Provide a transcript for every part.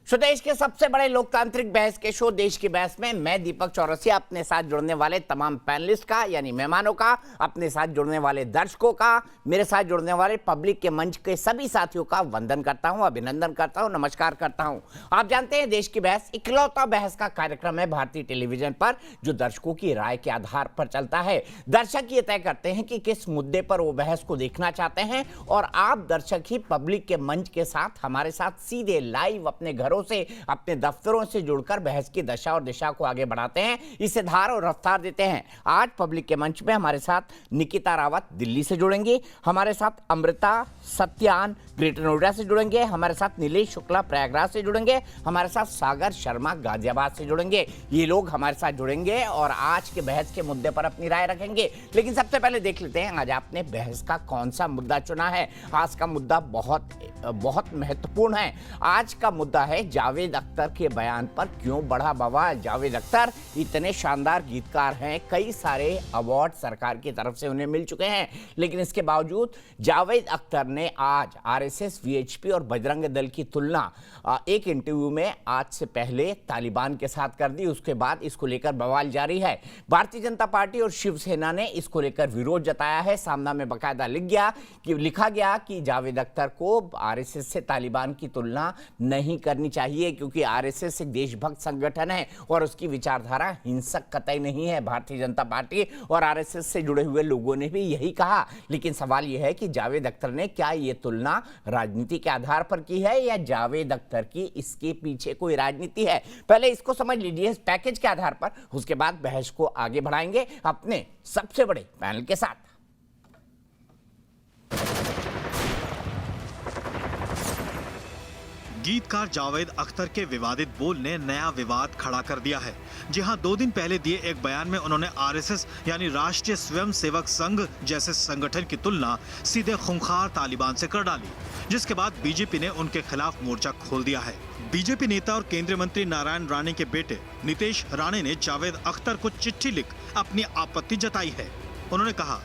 देश के सबसे बड़े लोकतांत्रिक बहस के शो देश की बहस में मैं दीपक चौरसिया अपने साथ जुड़ने वाले तमाम पैनलिस्ट का यानी मेहमानों का, अपने साथ जुड़ने वाले दर्शकों का, मेरे साथ जुड़ने वाले पब्लिक के मंच के सभी साथियों का वंदन करता हूं, अभिनंदन करता हूं, नमस्कार करता हूं। आप जानते हैं देश की बहस इकलौता बहस का कार्यक्रम है भारतीय टेलीविजन पर जो दर्शकों की राय के आधार पर चलता है। दर्शक ये तय करते हैं कि किस मुद्दे पर वो बहस को देखना चाहते हैं और आप दर्शक ही पब्लिक के मंच के साथ हमारे साथ सीधे लाइव अपने घरों से, अपने दफ्तरों से जुड़कर बहस की दशा और दिशा को आगे बढ़ाते हैं, इसे धार और रफ्तार देते हैं। आज पब्लिक के मंच में हमारे साथ निकिता रावत दिल्ली से जुड़ेंगे, हमारे साथ अमृता सत्यान ग्रेटर नोएडा से जुड़ेंगे, हमारे साथ नीलेश शुक्ला प्रयागराज से जुड़ेंगे, हमारे साथ सागर शर्मा गाजियाबाद से जुड़ेंगे। ये लोग हमारे साथ जुड़ेंगे और आज के बहस के मुद्दे पर अपनी राय रखेंगे। लेकिन सबसे पहले देख लेते हैं आज आपने बहस का कौन सा मुद्दा चुना है। आज का मुद्दा बहुत महत्वपूर्ण है। आज का मुद्दा है जावेद अख्तर के बयान पर क्यों बढ़ा बवाल। जावेद अख्तर इतने शानदार गीतकार हैं, कई सारे अवार्ड सरकार की तरफ से उन्हें मिल चुके हैं, लेकिन इसके बावजूद जावेद अख्तर ने आज आरएसएस, वीएचपी और बजरंग दल की तुलना एक इंटरव्यू में आज से पहले तालिबान के साथ कर दी। उसके बाद इसको लेकर बवाल जारी है। भारतीय जनता पार्टी और शिवसेना ने इसको लेकर विरोध जताया है। सामना में बाकायदा लिखा गया कि जावेद अख्तर को आरएसएस से तालिबान की तुलना नहीं करनी चाहिए क्योंकि आरएसएस एक देशभक्त संगठन है और उसकी विचारधारा हिंसक कतई नहीं है। भारतीय जनता पार्टी और आरएसएस से जुड़े हुए लोगों ने भी यही कहा। लेकिन सवाल यह है कि जावेद अख्तर ने क्या यह तुलना राजनीति के आधार पर की है या जावेद अख्तर की इसके पीछे कोई राजनीति है। पहले इसको समझ लीजिए इस पैकेज के आधार पर, उसके बाद बहस को आगे बढ़ाएंगे अपने सबसे बड़े पैनल के साथ। गीतकार जावेद अख्तर के विवादित बोल ने नया विवाद खड़ा कर दिया है। जी हां, 2 दिन पहले दिए एक बयान में उन्होंने आरएसएस यानी राष्ट्रीय स्वयंसेवक संघ जैसे संगठन की तुलना सीधे खूंखार तालिबान से कर डाली, जिसके बाद बीजेपी ने उनके खिलाफ मोर्चा खोल दिया है। बीजेपी नेता और केंद्रीय मंत्री नारायण राणे के बेटे नितेश राणे ने जावेद अख्तर को चिट्ठी लिख अपनी आपत्ति जताई है। उन्होंने कहा,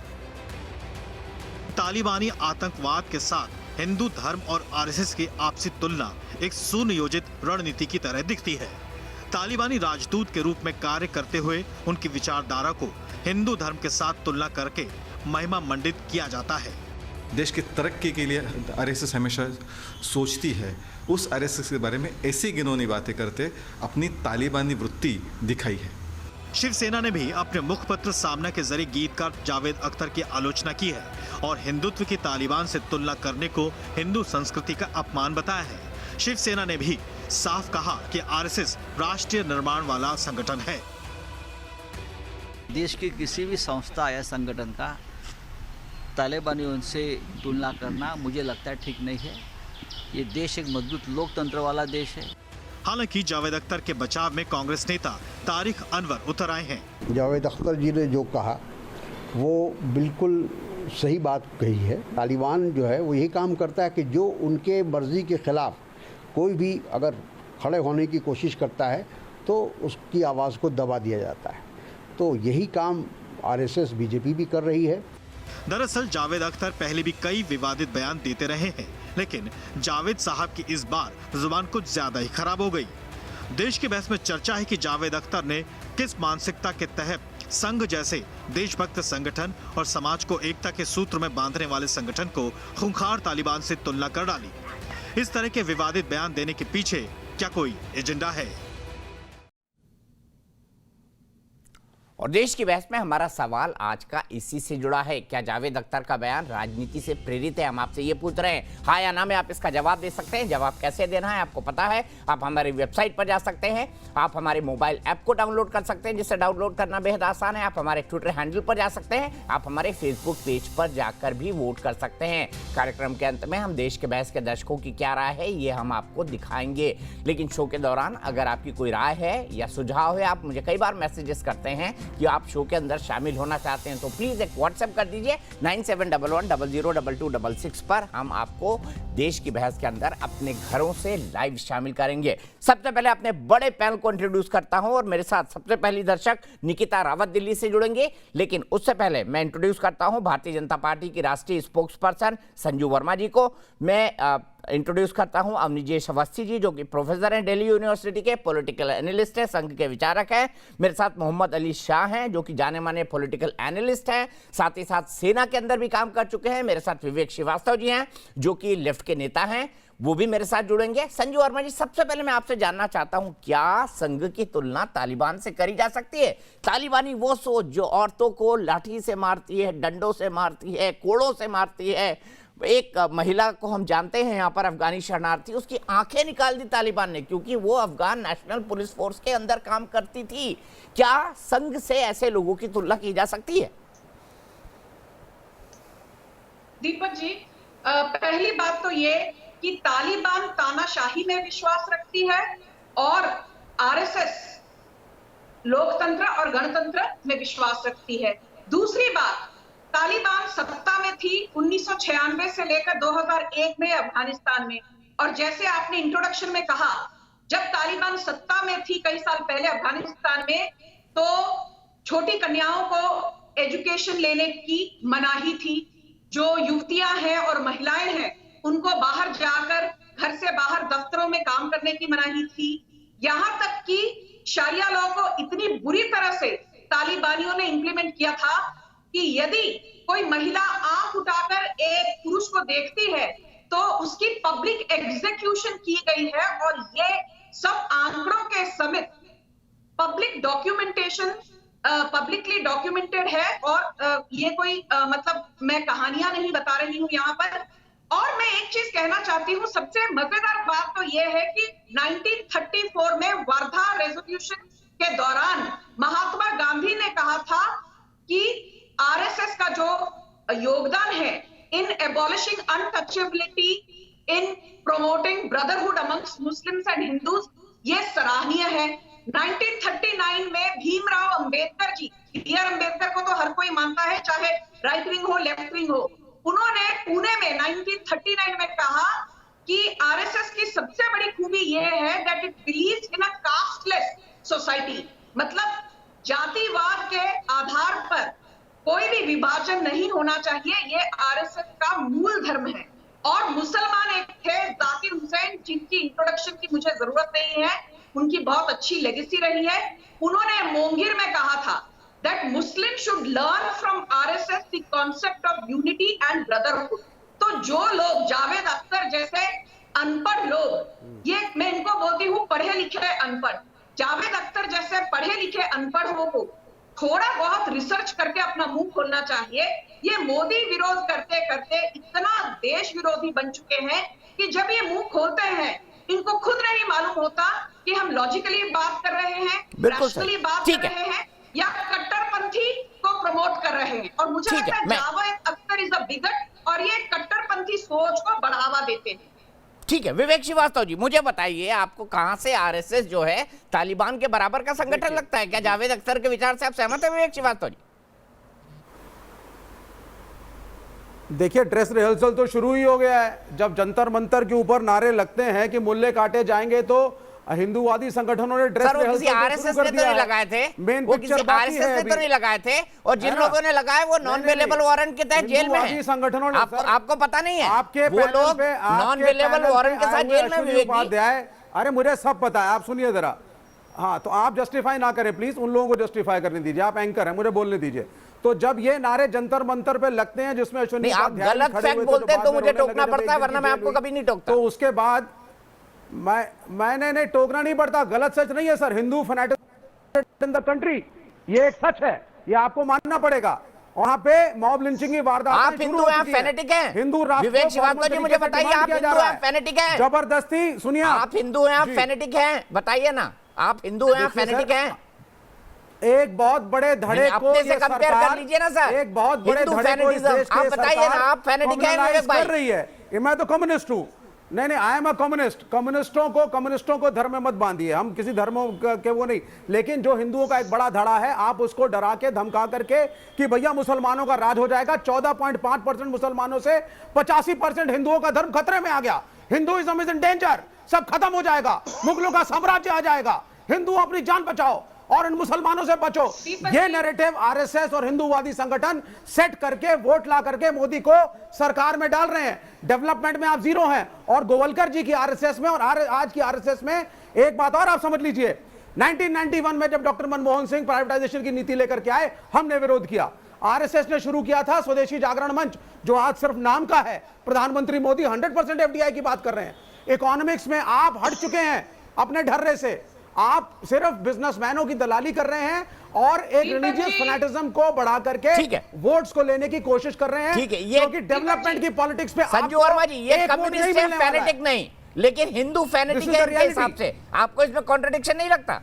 तालिबानी आतंकवाद के साथ हिंदू धर्म और आरएसएस की आपसी तुलना एक सुनियोजित रणनीति की तरह दिखती है। तालिबानी राजदूत के रूप में कार्य करते हुए उनकी विचारधारा को हिंदू धर्म के साथ तुलना करके महिमा मंडित किया जाता है। देश की तरक्की के लिए आरएसएस हमेशा सोचती है। उस आरएसएस के बारे में ऐसी घिनौनी बातें करते अपनी तालिबानी वृत्ति दिखाई है। शिवसेना ने भी अपने मुखपत्र सामना के जरिए गीतकार जावेद अख्तर की आलोचना की है और हिंदुत्व की तालिबान से तुलना करने को हिंदू संस्कृति का अपमान बताया है। शिवसेना ने भी साफ कहा कि आरएसएस राष्ट्रीय निर्माण वाला संगठन है। देश की किसी भी संस्था या संगठन का तालिबानियों से तुलना करना मुझे लगता है ठीक नहीं है। ये देश एक मजबूत लोकतंत्र वाला देश है। हालांकि जावेद अख्तर के बचाव में कांग्रेस नेता तारिक अनवर उतर आए हैं। जावेद अख्तर जी ने जो कहा वो बिल्कुल सही बात कही है। तालिबान जो है वो यही काम करता है कि जो उनके मर्जी के खिलाफ कोई भी अगर खड़े होने की कोशिश करता है तो उसकी आवाज़ को दबा दिया जाता है। तो यही काम आरएसएस, बीजेपी भी कर रही है। दरअसल जावेद अख्तर पहले भी कई विवादित बयान देते रहे हैं, लेकिन जावेद साहब की इस बार जुबान कुछ ज्यादा ही खराब हो गई। देश की बहस में चर्चा है कि जावेद अख्तर ने किस मानसिकता के तहत संघ जैसे देशभक्त संगठन और समाज को एकता के सूत्र में बांधने वाले संगठन को खूंखार तालिबान से तुलना कर डाली। इस तरह के विवादित बयान देने के पीछे क्या कोई एजेंडा है? और देश की बहस में हमारा सवाल आज का इसी से जुड़ा है। क्या जावेद अख्तर का बयान राजनीति से प्रेरित है? हम आपसे ये पूछ रहे हैं, हाँ या ना में आप इसका जवाब दे सकते हैं। जवाब कैसे देना है आपको पता है। आप हमारी वेबसाइट पर जा सकते हैं, आप हमारे मोबाइल ऐप को डाउनलोड कर सकते हैं जिसे डाउनलोड करना बेहद आसान है। आप हमारे ट्विटर हैंडल पर जा सकते हैं, आप हमारे फेसबुक पेज पर जाकर भी वोट कर सकते हैं। कार्यक्रम के अंत में हम देश के बहस के दर्शकों की क्या राय है ये हम आपको दिखाएंगे। लेकिन शो के दौरान अगर आपकी कोई राय है या सुझाव है, आप मुझे कई बार मैसेजेस करते हैं कि आप शो के अंदर शामिल होना चाहते हैं, तो प्लीज एक व्हाट्सएप कर दीजिए 9711000066 पर। हम आपको देश की बहस के अंदर अपने घरों से लाइव शामिल करेंगे। सबसे पहले अपने बड़े पैनल को इंट्रोड्यूस करता हूं और मेरे साथ सबसे पहली दर्शक निकिता रावत दिल्ली से जुड़ेंगे। लेकिन उससे पहले मैं इंट्रोड्यूस करता हूं भारतीय जनता पार्टी की राष्ट्रीय स्पोक्स पर्सन संजू वर्मा जी को। मैं इंट्रोड्यूस करता हूं अवनिजेश अवस्थी जी, जो कि प्रोफेसर हैं दिल्ली यूनिवर्सिटी के, पॉलिटिकल एनालिस्ट हैं, संघ के विचारक हैं। मेरे साथ मोहम्मद अली शाह हैं, जो कि जाने माने पॉलिटिकल एनालिस्ट हैं, साथ ही साथ सेना के अंदर भी काम कर चुके हैं। मेरे साथ विवेक श्रीवास्तव जी हैं, जो कि लेफ्ट के नेता हैं, वो भी मेरे साथ जुड़ेंगे। संजू वर्मा जी, सबसे पहले मैं आपसे जानना चाहता हूं, क्या संघ की तुलना तालिबान से करी जा सकती है? तालिबानी वो सोच जो औरतों को लाठी से मारती है, डंडों से मारती है, कोड़ों से मारती है। एक महिला को हम जानते हैं यहाँ पर, अफगानी शरणार्थी, उसकी आंखें निकाल दी तालिबान ने, क्योंकि वो अफगान नेशनल पुलिस फोर्स के अंदर काम करती थी। क्या संघ से ऐसे लोगों की तुलना की जा सकती है? दीपक जी, पहली बात तो ये कि तालिबान तानाशाही में विश्वास रखती है और आरएसएस लोकतंत्र और गणतंत्र में विश्वास रखती है। दूसरी बात, तालिबान सत्ता में थी 1996 से लेकर 2001 में अफगानिस्तान में, और जैसे आपने इंट्रोडक्शन में कहा, जब तालिबान सत्ता में थी कई साल पहले अफगानिस्तान में, तो छोटी कन्याओं को एजुकेशन लेने की मनाही थी। जो युवतियां हैं और महिलाएं हैं, उनको बाहर जाकर, घर से बाहर दफ्तरों में काम करने की मनाही थी। यहां तक कि शरिया लॉ को इतनी बुरी तरह से तालिबानियों ने इंप्लीमेंट किया था कि यदि कोई महिला आंख उठाकर एक पुरुष को देखती है तो उसकी पब्लिक एग्जीक्यूशन की गई है, और ये सब आंकड़ों के समेत पब्लिक डॉक्यूमेंटेशन, पब्लिकली डॉक्यूमेंटेड है। और ये कोई मतलब मैं कहानियां नहीं बता रही हूं यहाँ पर। और मैं एक चीज कहना चाहती हूँ, सबसे मजेदार बात तो ये है कि 1934 में वर्धा रेजोल्यूशन के दौरान महात्मा गांधी ने कहा था कि आरएसएस का जो योगदान है in abolishing untouchability, in promoting brotherhood amongst Muslims and Hindus, ये सराहनीय है। 1939 में भीमराव अंबेडकर जी, बी.आर. अंबेडकर को तो हर कोई मानता है, चाहे राइट विंग हो लेफ्ट विंग हो, उन्होंने पुणे में 1939 में कहा कि आरएसएस की सबसे बड़ी खूबी यह है that it believes in a casteless society, मतलब जातिवाद के आधार पर कोई भी विभाजन नहीं होना चाहिए, ये आरएसएस का मूल धर्म है। और मुसलमान एक थे जाकिर हुसैन, जिनकी इंट्रोडक्शन की मुझे जरूरत नहीं है, उनकी बहुत अच्छी लेगेसी रही है। उन्होंने मोंगिर में कहा था that Muslims should learn from RSS the concept of unity and brotherhood। तो जो लोग, जावेद अख्तर जैसे अनपढ़ लोग, ये मैं इनको बोलती हूँ पढ़े लिखे अनपढ़, जावेद अख्तर जैसे पढ़े लिखे अनपढ़ों को थोड़ा बहुत रिसर्च करके अपना मुंह खोलना चाहिए। ये मोदी विरोध करते करते इतना देश विरोधी बन चुके हैं कि जब ये मुंह खोलते हैं, इनको खुद नहीं मालूम होता कि हम लॉजिकली बात कर रहे हैं, रैशनली बात कर रहे हैं, या कट्टरपंथी को प्रमोट कर रहे हैं। और मुझे लगता है Javed Akhtar is a wicket, और ये कट्टरपंथी सोच को बढ़ावा देते हैं। ठीक है, विवेक श्रीवास्तव जी, मुझे बताइए, आपको कहां से आरएसएस जो है तालिबान के बराबर का संगठन लगता है? क्या जावेद अख्तर के विचार से आप सहमत हैं विवेक श्रीवास्तव जी? देखिए, ड्रेस रिहर्सल तो शुरू ही हो गया है। जब जंतर मंतर के ऊपर नारे लगते हैं कि मुल्ले काटे जाएंगे, तो हिंदुवादी संगठनों ने ड्रेस रिहर्सल आरएसएस ने तो नहीं लगाए थे, मेन वो किसी आरएसएस ने तो नहीं लगाए थे, और जिन लोगों ने लगाए वो नॉन अवेलेबल वारंट के तहत जेल में हैं। संगठनों ने, आपको पता नहीं है, आपके वो लोग नॉन अवेलेबल वारंट के साथ जेल में। विवेक जी, अरे मुझे सब पता है, आप सुनिए जरा। हाँ, तो आप जस्टिफाई ना करें प्लीज, उन लोगों को जस्टिफाई करने दीजिए, आप एंकर हैं, मुझे बोलने दीजिए। तो जब ये नारे जंतर मंतर पे लगते हैं जिसमें आप गलत फैक्ट बोलते हैं तो मुझे टोकना पड़ता है, वरना मैं आपको कभी नहीं टोकता। तो उसके बाद मैंने नहीं टोकना नहीं पड़ता, गलत सच नहीं है sir. Hindu fanaticism in the country, ये एक सच है, ये आपको मानना पड़ेगा। वहां पे मॉब लिंचिंग की वारदात, आप हिंदू हैं, फैनेटिक हैं? हिंदू राष्ट्र, विवेक श्रीवास्तव जी मुझे बताइए, आप हिंदू हैं, फैनेटिक हैं? जबरदस्ती, सुनिए, आप हिंदू हैं, आप फैनेटिक हैं? बताइए ना, आप हिंदू हैं, फैनेटिक हैं? एक बहुत बड़े धड़े को ये कंपेयर कर लीजिए ना सर, एक बहुत बड़े धड़े को इस देश आप की बताइए ना, आप फैनेटिक हैं विवेक भाई? कर रही है। मैं तो कम्युनिस्ट हूं। नहीं, आई एम अ कम्युनिस्ट। कम्युनिस्टों को धर्म में मत बांधिए, हम किसी धर्मों के वो नहीं। लेकिन जो हिंदुओं का एक बड़ा धड़ा है, आप उसको डरा के धमका करके कि भैया मुसलमानों का राज हो जाएगा। 14.5% मुसलमानों से 85% हिंदुओं का धर्म खतरे में आ गया। हिंदुइज्म इज इन डेंजर, सब खत्म हो जाएगा, मुगलों का साम्राज्य आ जाएगा, हिंदू अपनी जान बचाओ। और इन मुसलमानों से बचो। ये नैरेटिव आरएसएस और हिंदूवादी संगठन सेट करके वोट ला करके मोदी को सरकार में डाल रहे हैं। डेवलपमेंट में आप जीरो हैं। और गोवलकर जी की आरएसएस में और आज की आरएसएस में एक बात और आप समझ लीजिए, 1991 में जब डॉक्टर मनमोहन सिंह प्राइवेटाइजेशन की नीति लेकर के आए, हमने विरोध किया। आरएसएस ने शुरू किया था स्वदेशी जागरण मंच, जो आज सिर्फ नाम का है। प्रधानमंत्री मोदी 100% एफडीआई की बात कर रहे हैं। इकोनॉमिक्स में आप हट चुके हैं अपने ढर्रे से, आप सिर्फ बिजनेसमैनों की दलाली कर रहे हैं और एक रिलीजियस फैनेटिज्म को बढ़ा करके वोट्स को लेने की कोशिश कर रहे हैं। ठीक है, ये क्योंकि डेवलपमेंट की पॉलिटिक्स पे संजू वर्मा जी, ये कम्युनिस्ट है, फैनेटिक नहीं, लेकिन हिंदू फैनेटिक है के हिसाब से। आपको इसमें कॉन्ट्रडिक्शन नहीं लगता?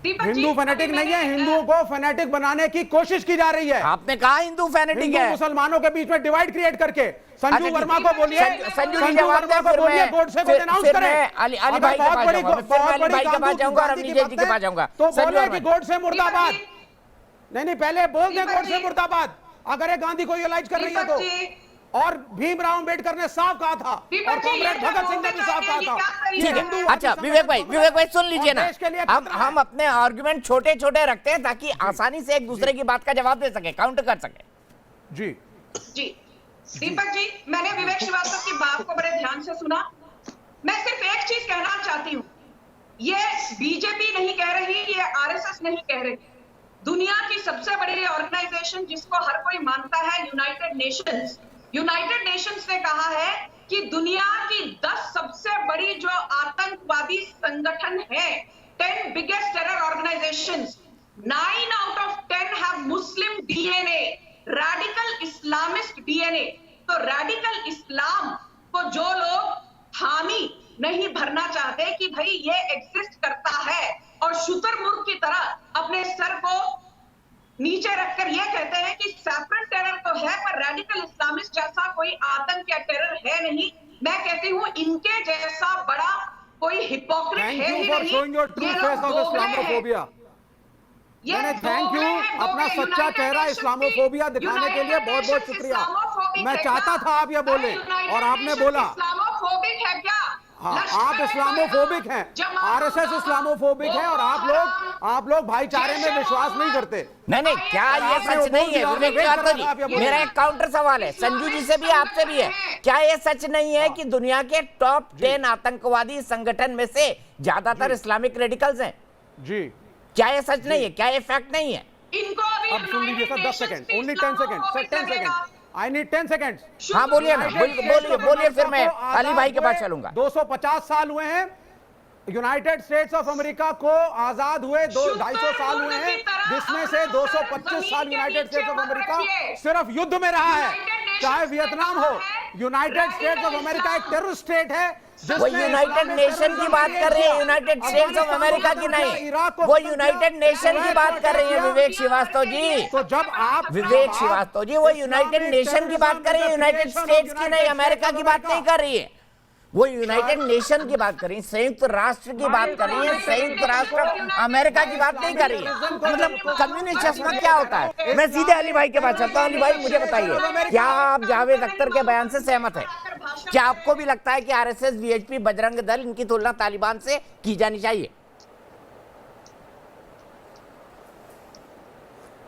हिंदू फैनेटिक नहीं है, हिंदुओं को फैनेटिक बनाने की कोशिश की जा रही है। आपने कहा हिंदू फैनेटिक है, मुसलमानों के बीच में डिवाइड क्रिएट करके। संजू वर्मा को बोलिए, संजू जी जवाब दें, फिर मैं गोडसे को डिनाउंस करें। अली भाई के पास जाऊंगा, फिर मैं अली भाई के पास जाऊंगा और अमरीश जी के पास जाऊंगा। तो बोले कि गोडसे मुर्दाबाद। नहीं, पहले बोल दें गोडसे मुर्दाबाद, अगर ये गांधी को रियलाइज कर रही है तो। और भीमराव अंबेडकर ने साफ कहा था, और कॉमरेड भगत सिंह ने भी साफ कहा था। ठीक है, अच्छा विवेक भाई सुन लीजिए ना, हम अपने आर्गुमेंट छोटे छोटे रखते हैं ताकि आसानी से एक दूसरे की बात का जवाब दे सके, काउंटर कर सके। जी दीपक जी, मैंने विवेक श्रीवास्तव की बात को बड़े ध्यान से सुना। मैं सिर्फ एक चीज कहना चाहती हूँ, ये बीजेपी नहीं कह रही, ये आरएसएस नहीं कह रही, दुनिया की सबसे बड़ी ऑर्गेनाइजेशन जिसको हर कोई मानता है, यूनाइटेड नेशंस ने कहा है कि दुनिया की 10 सबसे बड़ी जो आतंकवादी संगठन है, 10 biggest terror organisations, 9 out of 10 have Muslim DNA, radical Islamist DNA. तो रैडिकल इस्लाम को जो लोग हामी नहीं भरना चाहते कि भाई ये एग्जिस्ट करता है, और शुतुरमुर्ग की तरह अपने सर को नीचे रखकर ये कहते हैं कि सैफरन टेरर तो है पर रैडिकल इस्लामिस्ट जैसा कोई आतंक या टेरर है नहीं। मैं कहती हूँ इनके जैसा बड़ा कोई हिपोक्रेट है ही नहीं। थैंक यू, अपना सच्चा चेहरा इस्लामोफोबिया दिखाने के लिए बहुत बहुत शुक्रिया। मैं चाहता था आप ये बोले और आपने बोला। इस्लामोफोबिक है क्या? हाँ, आप इस्लामोफोबिक हैं, आरएसएस इस्लामोफोबिक है, और आप लोग भाईचारे में विश्वास नहीं करते। नहीं, क्या ये सच नहीं है विवेक जी? मेरा एक काउंटर सवाल है संजू जी से भी, आपसे भी है। क्या ये सच नहीं है कि दुनिया के टॉप 10 आतंकवादी संगठन में से ज्यादातर इस्लामिक रेडिकल्स हैं? जी, क्या ये सच नहीं है? क्या ये फैक्ट नहीं है? इनको अभी अब सुन लीजिए sir, 10 second, only 10 second sir, 10 second, I need 10 second. हाँ बोलिए ना, बोलिए, फिर मैं अली भाई के पास चलूंगा। 250 साल हुए हैं यूनाइटेड स्टेट्स ऑफ अमेरिका को आजाद हुए, 250 साल हुए हैं, जिसमें से 225 साल यूनाइटेड स्टेट्स ऑफ अमेरिका सिर्फ युद्ध में रहा है। चाहे वियतनाम हो, यूनाइटेड स्टेट्स ऑफ अमेरिका एक टेररिस्ट स्टेट है। वो यूनाइटेड नेशन की बात कर रही है, यूनाइटेड स्टेट्स ऑफ अमेरिका की नहीं, वो यूनाइटेड नेशन की बात कर रही है विवेक श्रीवास्तव जी। तो जब आप विवेक श्रीवास्तव जी, वो यूनाइटेड नेशन की बात कर रही है, यूनाइटेड स्टेट्स की नहीं, अमेरिका की बात नहीं कर रही है। वो यूनाइटेड नेशन की बात कर रही है, संयुक्त राष्ट्र की बात कर रही है, संयुक्त राष्ट्र अमेरिका की बात नहीं कर रही है। मतलब कम्युनिस्ट चश्मा क्या होता है? मैं सीधे अली भाई के पास चलता हूँ। अली भाई मुझे बताइए, क्या आप जावेद अख्तर के बयान से सहमत है? क्या आपको भी लगता है कि आरएसएस, वीएचपी, बजरंग दल, इनकी तुलना तालिबान से की जानी चाहिए?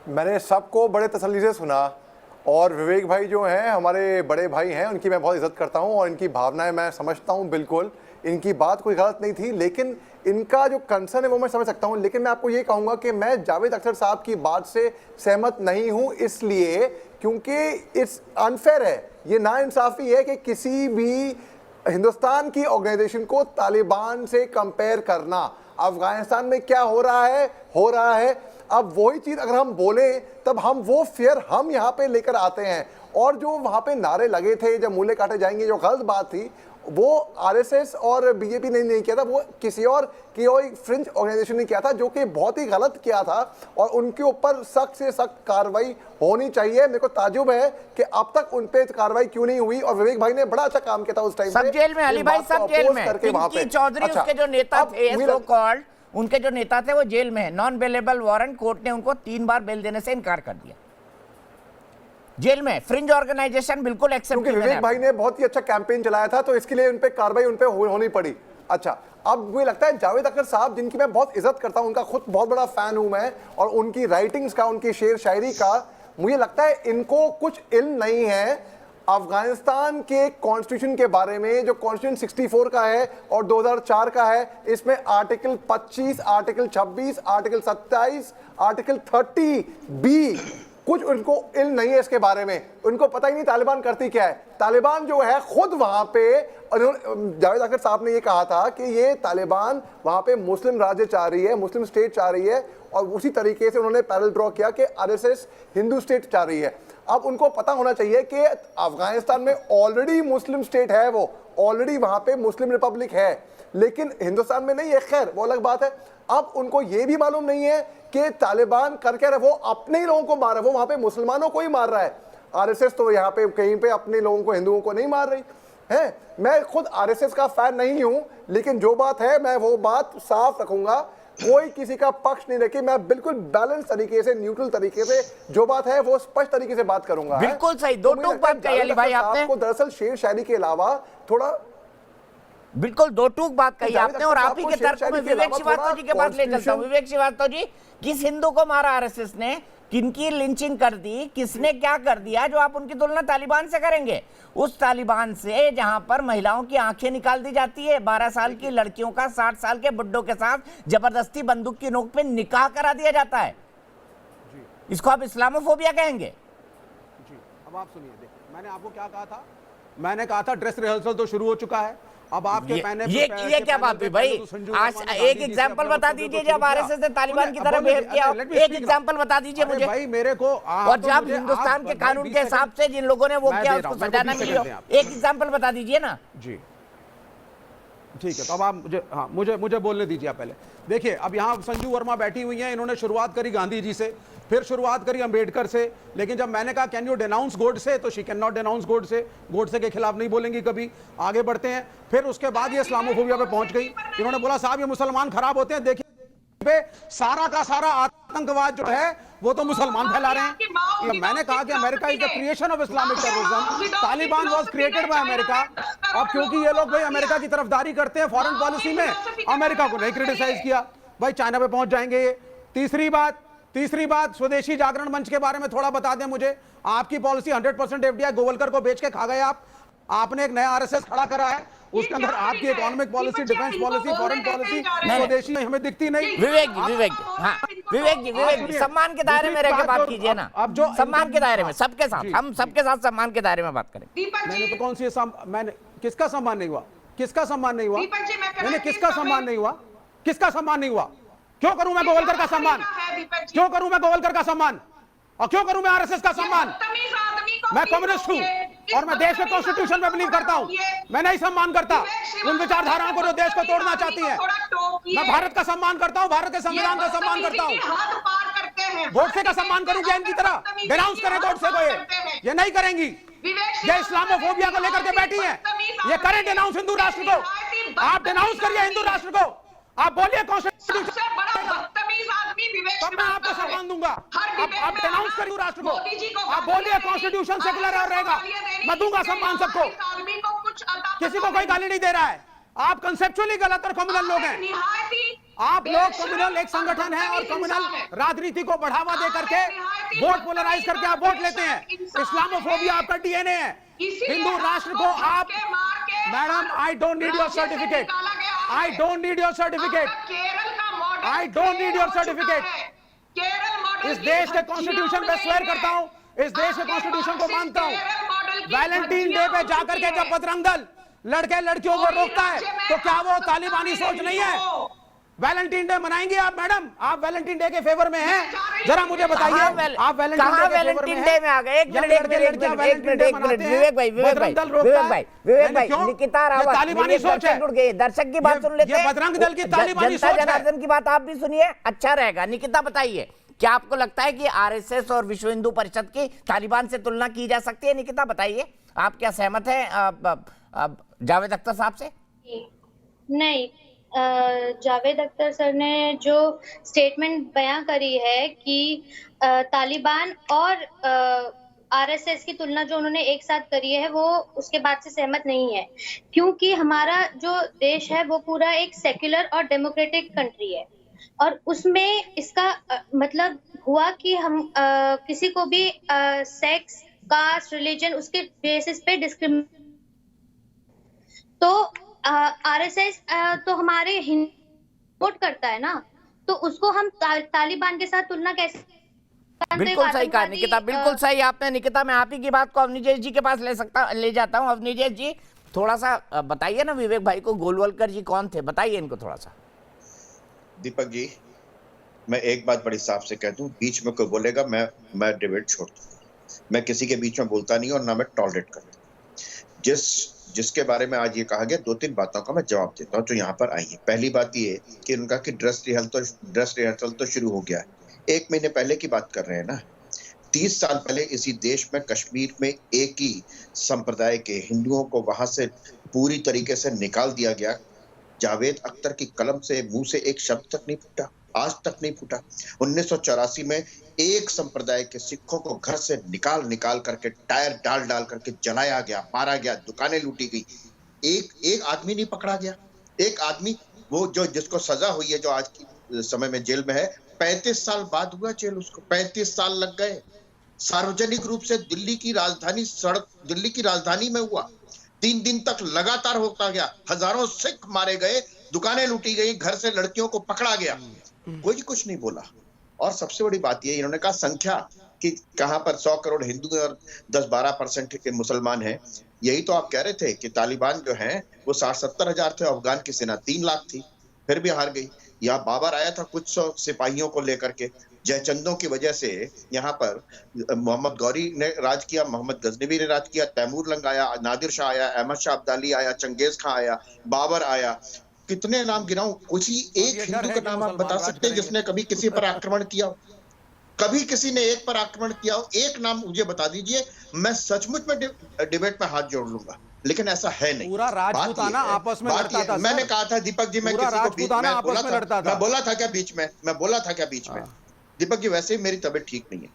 मैंने सबको बड़े तसल्ली से सुना, और विवेक भाई जो हैं हमारे बड़े भाई हैं, उनकी मैं बहुत इज्जत करता हूं और इनकी भावनाएं मैं समझता हूं। बिल्कुल इनकी बात कोई गलत नहीं थी, लेकिन इनका जो कंसर्न है वो मैं समझ सकता हूं। लेकिन मैं आपको ये कहूँगा कि मैं जावेद अख्तर साहब की बात से सहमत नहीं हूँ, इसलिए क्योंकि इट्स अनफेयर है, ये नाइंसाफ़ी है कि किसी भी हिंदुस्तान की ऑर्गेनाइजेशन को तालिबान से कंपेयर करना। अफगानिस्तान में क्या हो रहा है। अब वही चीज़ अगर हम बोलें तब हम वो फेयर हम यहाँ पे लेकर आते हैं, और जो वहाँ पे नारे लगे थे जब मूले काटे जाएंगे, जो गलत बात थी, वो आरएसएस और बीजेपी ने नहीं किया था, वो किसी और की फ्रिंज ऑर्गेनाइजेशन ने किया था, जो कि बहुत ही गलत किया था, और उनके ऊपर सख्त से सख्त कार्रवाई होनी चाहिए। मेरे को ताजुब है कि अब तक उन पे कार्रवाई क्यों नहीं हुई, और विवेक भाई ने बड़ा अच्छा काम किया था उस टाइम। सब जेल में, अली भाई सब जेल में, पिंकी चौधरी उसके जो नेता थे, सो कॉल्ड उनके जो नेता थे वो जेल में है, नॉन बेलेबल वारंट, कोर्ट ने उनको 3 बार बेल देने से इनकार कर दिया, जेल में। फ्रिंज ऑर्गेनाइजेशन बिल्कुल एक्सेप्ट, क्योंकि विवेक भाई ने बहुत ही अच्छा कैंपेन चलाया था, तो इसके लिए उन पे कार्रवाई उन पे होनी पड़ी। अच्छा, अब मुझे लगता है जावेद अख्तर साहब, जिनकी मैं बहुत इज्जत करता हूं, उनका खुद बहुत बड़ा फैन हूं मैं, और उनकी राइटिंग्स का, उनकी शेर शायरी का, मुझे लगता है इनको कुछ इल्म नहीं है अफगानिस्तान के कॉन्स्टिट्यूशन के बारे में, जो कॉन्स्टिट्यूशन 64 का है और 2004 का है। इसमें article 25, article 26, article 27, article 30 B, कुछ उनको इल्म नहीं है इसके बारे में। उनको पता ही नहीं तालिबान करती क्या है। तालिबान जो है खुद वहां पे, जावेद अख्तर साहब ने ये कहा था कि ये तालिबान वहां पे मुस्लिम राज्य चाह रही है, मुस्लिम स्टेट चाह रही है, और उसी तरीके से उन्होंने पैरेलल ड्रॉ किया कि आरएसएस हिंदू स्टेट चाह रही है। अब उनको पता होना चाहिए कि अफगानिस्तान में ऑलरेडी मुस्लिम स्टेट है, वो ऑलरेडी वहां पे मुस्लिम रिपब्लिक है, लेकिन हिंदुस्तान में नहीं है। खैर वो अलग बात है। अब उनको ये भी मालूम नहीं है कि तालिबान करके रहे, वो अपने ही लोगों को मार रहा है, वो वहां पे मुसलमानों को ही मार रहा है। आरएसएस तो यहाँ पे कहीं पे अपने लोगों को, हिंदुओं को नहीं मार रही है। मैं खुद आरएसएस का फैन नहीं हूं, लेकिन जो बात है मैं वो बात साफ रखूंगा, कोई किसी का पक्ष नहीं रखी, मैं बिल्कुल बैलेंस तरीके से, न्यूट्रल तरीके से जो बात है वो स्पष्ट तरीके से बात करूंगा। बिल्कुल सही, दो टूक बात कही अली भाई आपने। को दरअसल शेर शायरी के अलावा थोड़ा, बिल्कुल दो टूक बात कही आपने, और आप ही के तर्क में विवेक श्रीवास्तव जी के पास ले चलता हूं। विवेक श्रीवास्तव जी, किस हिंदू को मारा आरएसएस ने, किनकी लिंचिंग कर दी, किसने क्या कर दिया जो आप उनकी तुलना तालिबान से करेंगे? उस तालिबान से जहां पर महिलाओं की आंखें निकाल दी जाती है, 12 साल की लड़कियों का 60 साल के बुड्ढों के साथ जबरदस्ती बंदूक की नोक पे निकाह करा दिया जाता है, इसको आप इस्लामोफोबिया कहेंगे? जी, अब आप सुनिए, मैंने आपको क्या कहा था? मैंने कहा था ड्रेस रिहर्सल तो शुरू हो चुका है। अब आपके ये क्या बात हुई भाई? आज एक एग्जांपल बता दीजिए जब आरएसएस ने तालिबान की तरह बिहेव किया, एक एग्जांपल बता दीजिए मुझे भाई, मेरे को। और जब हिंदुस्तान के कानून के हिसाब से जिन लोगों ने वो किया उसको सजा ना मिली हो, एक एग्जांपल बता दीजिए ना। जी ठीक है, तो अब आप मुझे, हाँ, मुझे बोलने दीजिए आप पहले। देखिए, अब यहाँ संजू वर्मा बैठी हुई हैं, इन्होंने शुरुआत करी गांधी जी से, फिर शुरुआत करी अंबेडकर से, लेकिन जब मैंने कहा कैन यू डिनाउंस गोडसे, तो she can not denounce Godse, Godse के खिलाफ नहीं बोलेंगी कभी। आगे बढ़ते हैं, फिर उसके बाद ये इस्लामोफोबिया पे पहुंच गई। इन्होंने बोला साहब ये मुसलमान खराब होते हैं, देखिए सारा का सारा आतंकवाद जो है वो तो मुसलमान फैला रहे हैं। मैंने कहा कि America is the creation of Islamic terrorism, Taliban was created by America. अब क्योंकि ये लोग भाई अमेरिका की तरफदारी करते हैं फॉरेन पॉलिसी में, अमेरिका को नहीं क्रिटिसाइज किया, भाई चाइना पे पहुंच जाएंगे। तीसरी बात स्वदेशी जागरण मंच के बारे में थोड़ा बता दें मुझे। आपकी पॉलिसी 100% एफडीआई गोवलकर को बेच के खा गए आप। आपने एक नया आरएसएस खड़ा करा है, उसके अंदर आपकी economic policy, defence policy, foreign policy स्वदेशी हमें दिखती नहीं। विवेक जी, सम्मान के दायरे में रह के बात कीजिए ना। अब जो सम्मान के दायरे में, सबके साथ, हम सबके साथ सम्मान के दायरे में बात करें। मैंने तो कौन सी मैंने किसका सम्मान नहीं हुआ? किसका सम्मान नहीं हुआ? मैंने किसका सम्मान नहीं हुआ? किसका सम्मान नहीं हुआ? क्यों करूं मैं गोवलकर का सम्मान? क्यों करूं मैं गोवलकर का सम्मान? और क्यों करूं मैं आरएसएस का सम्मान? मैं कम्युनिस्ट हूं और मैं देश के कॉन्स्टिट्यूशन में बिलीव करता हूं। मैं नहीं सम्मान करता उन विचारधाराओं को जो देश को तोड़ना चाहती है। मैं भारत का सम्मान करता हूं, भारत के संविधान का सम्मान करता हूं। गोडसे का सम्मान करूंगी इनकी तरह? डिनाउंस करें गोडसे को, ये नहीं करेंगी। ये इस्लामोफोबिया को लेकर के बैठी है, ये करें डिनाउंस हिंदू राष्ट्र को। आप डिनाउंस करिए हिंदू राष्ट्र को, आप बोलिए कॉन्स्टिट्यूशन, तब मैं आपको सम्मान दूंगा। आप डिनाउंस करिए राष्ट्र को, आप बोलिए कॉन्स्टिट्यूशन सेकुलर और रहेगा, मैं दूंगा सम्मान सबको। किसी को कोई गाली नहीं दे रहा है। आप कंसेप्चुअली गलत और कम्युनल लोग हैं। आप लोग कम्युनल एक संगठन है और कम्युनल राजनीति को बढ़ावा दे करके वोट पोलराइज करके आप वोट लेते हैं। इस्लामोफोबिया आपका डीएनए है। हिंदू राष्ट्र को आप, madam I don't need your certificate, I don't need your certificate, I don't need your certificate. इस देश के कॉन्स्टिट्यूशन पे स्वेयर करता हूं, इस देश के कॉन्स्टिट्यूशन को मानता हूं। वैलेंटाइन डे पे जाकर के जब बजरंग दल लड़के लड़कियों को रोकता है तो क्या वो तालिबानी सोच नहीं है? वैलेंटाइन डे मनाएंगे आप मैडम? आप वैलेंटाइन डे के फेवर में हैं? जरा मुझे बताइए, आप वैलेंटाइन डे में आ गए? एक मिनट विवेक भाई, निकिता रावत तालिबानी सोच है। जुड़ गए, दर्शक की बात सुन लेते हैं। बजरंग दल की तालिबानी सोच है। जनार्दन की बात आप भी सुनिए, अच्छा रहेगा। निकिता बताइए, क्या आपको लगता है कि आरएसएस और विश्व हिंदू परिषद की तालिबान से तुलना की जा सकती है? निकिता बताइए, आप क्या सहमत हैं जावेद अख्तर साहब से? नहीं, जावेद अख्तर सर ने जो स्टेटमेंट बयां करी है कि तालिबान और आरएसएस की तुलना जो उन्होंने एक साथ करी है वो उसके बाद से सहमत नहीं है, क्योंकि हमारा जो देश है वो पूरा एक सेक्युलर और डेमोक्रेटिक कंट्री है और उसमें इसका मतलब हुआ कि हम किसी को भी सेक्स, कास्ट, रिलीजन उसके बेसिस पे डिस्क्रिमिनेट, तो आरएसएस तो हमारे सपोर्ट करता है ना, तो उसको हम तालिबान के साथ तुलना कैसे? बिल्कुल सही कहा निकिता, बिल्कुल सही आपने। निकिता, मैं आप ही की बात को अवनीजेश जी के पास ले जाता हूँ। अवनीजेश जी, थोड़ा सा बताइए ना, विवेक भाई को गोलवलकर जी कौन थे, बताइए इनको थोड़ा सा। दीपक जी, मैं एक बात बड़ी साफ से कह दूं, बीच में कोई बोलेगा मैं डिबेट छोड़ दूं। मैं किसी के बीच में बोलता नहीं और ना मैं टॉलरेट करता। जिसके बारे में आज ये कहा गया, 2-3 बातों का मैं जवाब देता हूँ जो यहाँ पर आई है। पहली बात ये कि उनका कि ड्रेस रिहर्सल तो शुरू हो गया है। 1 महीने पहले की बात कर रहे हैं ना। 30 साल पहले इसी देश में कश्मीर में एक ही संप्रदाय के हिंदुओं को वहां से पूरी तरीके से निकाल दिया गया। जावेद अख्तर की कलम से मुंह से एक शब्द तक नहीं फूटा, आज तक नहीं फूटा। 1984 में एक संप्रदाय के सिखों को घर से निकाल करके टायर डाल करके जलाया गया, मारा गया, दुकानें लूटी गई। एक आदमी नहीं पकड़ा गया। एक आदमी, वो जो जिसको सजा हुई है, जो आज की समय में जेल में है, 35 साल बाद हुआ जेल, उसको 35 साल लग गए। सार्वजनिक रूप से दिल्ली की राजधानी में हुआ। 3 दिन तक लगातार होता गया। हजारों सिख मारे गए, दुकानें लूटी गई, घर से लड़कियों को पकड़ा गया, कोई कुछ नहीं बोला। और सबसे बड़ी बात ये, इन्होंने कहा संख्या कि कहां पर 100 करोड़ हिंदू और 10-12% के मुसलमान हैं। यही तो आप कह रहे थे कि तालिबान जो हैं वो 60-70 हजार थे, अफगान की सेना 3 लाख थी, फिर भी हार गई। यहाँ बाबर आया था कुछ 100 सिपाहियों को लेकर के, जयचंदों की वजह से यहाँ पर मोहम्मद गौरी ने राज किया, मोहम्मद गजनवी ने राज किया, तैमूर लंग आया, नादिर शाह आया, अहमद शाह अब्दाली आया, चंगेज खां आया, बाबर आया। कितने नाम गिनाऊं? किसी एक हिंदू का नाम आप बता सकते हैं जिसने कभी किसी पर आक्रमण किया हो? कभी किसी ने एक पर आक्रमण किया हो? एक नाम मुझे बता दीजिए, मैं सचमुच में डिबेट में हाथ जोड़ लूंगा। लेकिन ऐसा है नहीं। पूरा राजपूताना आपस में लड़ता था। मैंने कहा था दीपक जी, मैं किसी को बीच में बोला था क्या बीच में? मैं बोला था क्या बीच में? दीपक जी, वैसे ही मेरी तबीयत ठीक नहीं है।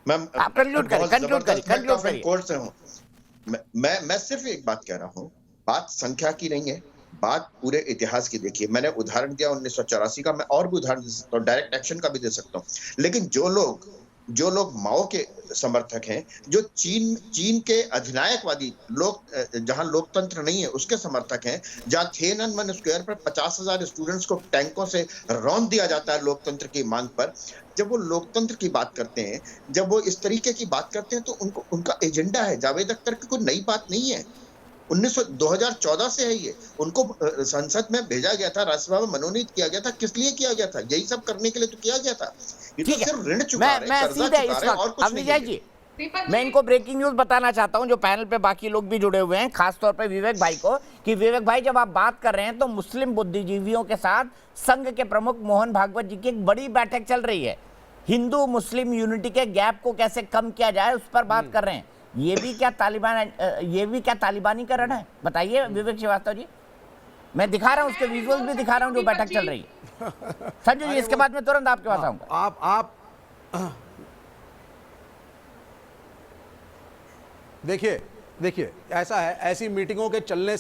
मैं कोर्ट से हूँ। मैं सिर्फ एक बात कह रहा हूँ, बात संख्या की नहीं है, बात पूरे इतिहास की। देखिए, मैंने उदाहरण दिया 1984 का, मैं और भी उदाहरण दे सकता हूँ, डायरेक्ट एक्शन का भी दे सकता हूँ। लेकिन जो लोग माओ के समर्थक हैं, जो चीन के अधिनायकवादी लोग, जहां लोकतंत्र नहीं है उसके समर्थक हैं, जहां थिएननमेन स्क्वायर पर 50,000 स्टूडेंट्स को टैंकों से रौंद दिया जाता है लोकतंत्र की मांग पर, जब वो लोकतंत्र की बात करते हैं, जब वो इस तरीके की बात करते हैं, तो उनका एजेंडा है। जावेद अख्तर की कोई नई बात नहीं है, 2014 से है ये। उनको संसद में भेजा गया था, राज्यसभा में मनोनीत किया गया था। किस लिए किया गया था? यही सब करने के लिए तो किया गया था। ये तो सिर्फ ऋण चुका रहे, कर्जा चुका रहे और कुछ नहीं है। मैं इनको ब्रेकिंग न्यूज बताना चाहता हूं, जो पैनल पे बाकी लोग भी जुड़े हुए हैं, खासतौर पे विवेक भाई को, कि विवेक भाई जब आप बात कर रहे हैं तो मुस्लिम बुद्धिजीवियों के साथ संघ के प्रमुख मोहन भागवत जी की एक बड़ी बैठक चल रही है। हिंदू मुस्लिम यूनिटी के गैप को कैसे कम किया जाए उस पर बात कर रहे हैं। ये भी क्या तालिबानीकरण है? बताइए विवेक श्रीवास्तव जी। मैं दिखा रहा हूं, उसके विजुअल्स भी दिखा रहा हूं जो बैठक चल रही है। संजू जी, इसके बाद में तुरंत आपके पास आऊंगा। आप देखिए ऐसा है, ऐसी मीटिंगों के चलने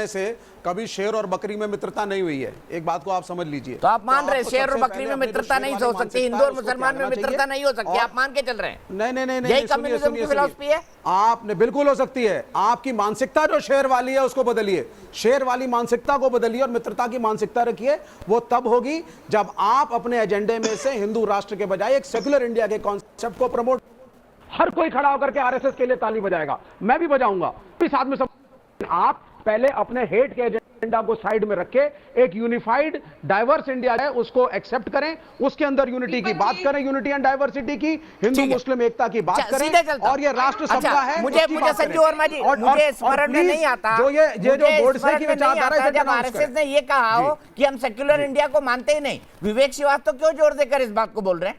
से कभी शेर और बकरी में मित्रता नहीं हुई है। एक बात को आप समझ लीजिए। तो आप मान रहे शेर और बकरी में मित्रता नहीं हो सकती, हिंदू और मुसलमान में मित्रता नहीं हो सकती, आप मान के चल रहे हैं? नहीं, यही कम्युनिज्म की फिलॉसफी है। आपने बिल्कुल हो सकती है। आपकी मानसिकता जो शेर वाली है उसको बदलिए, शेर वाली मानसिकता को बदलिए और मित्रता की मानसिकता रखिए। वो तब होगी जब आप अपने एजेंडे में से हिंदू राष्ट्र के बजाय एक सेक्युलर इंडिया के कॉन्सेप्ट को प्रमोट। हर कोई खड़ा होकर के आरएसएस के लिए ताली बजाएगा, मैं भी बजाऊंगा, इस साथ में सब। आप पहले अपने हेट के एजेंडा को साइड में रख के एक यूनिफाइड डाइवर्स इंडिया है उसको एक्सेप्ट करें, उसके अंदर यूनिटी की बात करें, यूनिटी एंड डाइवर्सिटी की, हिंदू मुस्लिम एकता की बात करें, और ये राष्ट्र सबका है। मुझे संजू वर्मा जी, मुझे स्मरण में नहीं आता जो गोडसे की विचारधारा है, जब आरएसएस ने ये कहा हो कि हम सेक्युलर इंडिया को मानते ही नहीं, विवेक श्रीवास्तव क्यों जोर देकर इस बात को बोल रहे हैं?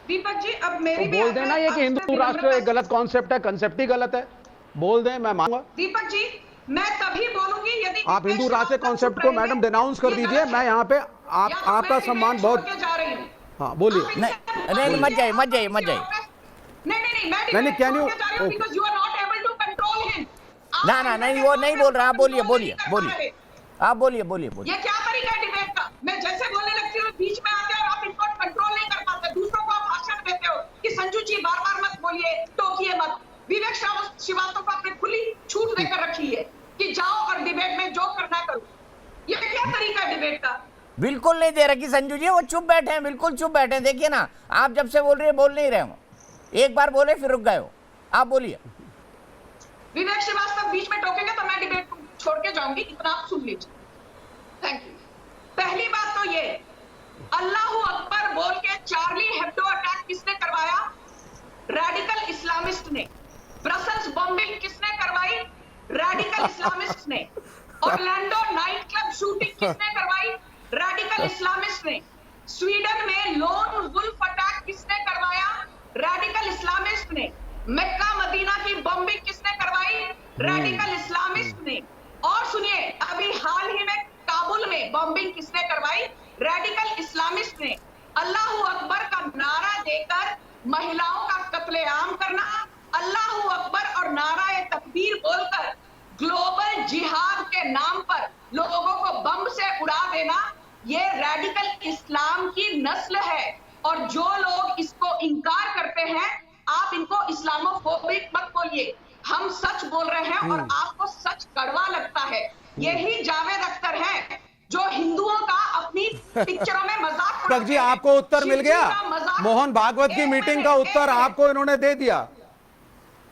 दीपक जी, अब मेरी तो बोल देना ये कि हिंदू राष्ट्र एक गलत कॉन्सेप्ट है, कंसेप्ट ही गलत है, बोल दें, मैं मानूंगा। दीपक जी, मैं तभी बोलूंगी यदि आप हिंदू राष्ट्र कॉन्सेप्ट को मैडम डिनाउंस कर दीजिए। मैं यहाँ पे आपका सम्मान बहुत, हाँ बोलिए। नहीं मत जाइए नहीं, नहीं, can you- because you are not able to control him. ना नहीं वो नहीं बोल रहा, आप बोलिए आप बोलिए ये क्या तरीका है डिबेट का? मैं जैसे बोलने लगती हूँ बीच में आते हो और आप इनको कंट्रोल नहीं कर पाते, दूसरों को आप भाषण देते हो कि संजू जी बार मत बोलिए, टोकिए मत। विवेक श्रीवास्तव को आपने खुली छूट देकर रखी है कि जाओ और डिबेट में जो करना करो। ये क्या तरीका है डिबेट का? बिल्कुल नहीं दे रखी संजू जी, वो चुप बैठे हैं, बिल्कुल चुप बैठे हैं। देखिए ना, आप जब से बोल रहे हैं बोल नहीं रहे हो, एक बार बोले फिर रुक गए हो। आप बोलिए। विवेक श्रीवास्तव बीच में टोकेंगे तो मैं डिबेट छोड़ के जाऊंगी, इतना आप सुन लीजिए। Thank you. पहली बात तो ये, अल्लाहू अकबर बोल के चार्ली हेब्डो अटैक किसने करवाया? रेडिकल इस्लामिस्ट ने। ब्रसल्स बॉम्बिंग किसने करवाई? रेडिकल इस्लामिस्ट ने। ऑरलैंडो नाइट क्लब शूटिंग किसने करवाई? रेडिकल इस्लामिस्ट ने। स्वीडन में लोन वुल्फ अटैक किसने करवाया? रेडिकल इस्लामिस्ट ने। मक्का मदीना की बॉम्बिंग किसने करवाई? रेडिकल इस्लामिस्ट ने। और सुनिए, अभी हाल ही में काबुल में बॉम्बिंग किसने करवाई? रेडिकल इस्लामिस्ट ने। अल्लाहू अकबर का नारा देकर महिलाओं का कत्लेआम करना, अल्लाहू अकबर और नारा तकबीर बोलकर ग्लोबल जिहाद के नाम पर लोगों को बम से उड़ा देना, ये रेडिकल इस्लाम की नस्ल है। और जो लोग इसको इनकार करते हैं, आप इनको इस्लामोफोबिक मत बोलिए। हम सच बोल रहे हैं और आपको सच कड़वा लगता है। यही जावेद अख्तर है जो हिंदुओं का अपनी पिक्चरों में मजाक दीपक जी, आपको उत्तर मिल गया? मोहन भागवत की मीटिंग का उत्तर आपको इन्होंने दे दिया।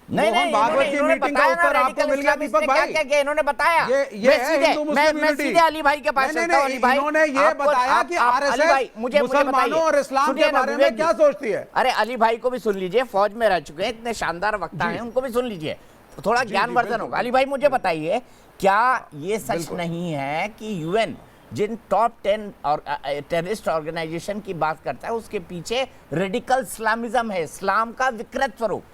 मोहन भागवत की मीटिंग का उत्तर आपको मिल गया दीपक भाई? क्या इन्होंने बताया? मैं सीधे अली भाई के पास चलता हूं। अली भाई, इन्होंने ये बताया कि आरएसएस मुसलमानों और इस्लाम के बारे में क्या सोचती है। अरे अली भाई को भी सुन लीजिए, फौज में रह चुके हैं, इतने शानदार वक्ता हैं, उनको भी सुन लीजिए, तो थोड़ा ज्ञानवर्धन होगा। अली भाई मुझे बताइए, क्या ये सच नहीं है कि यूएन जिन टॉप 10 और टेररिस्ट ऑर्गेनाइजेशन की बात करता है, उसके पीछे रेडिकल इस्लामिज्म है, इस्लाम का विकृत स्वरूप?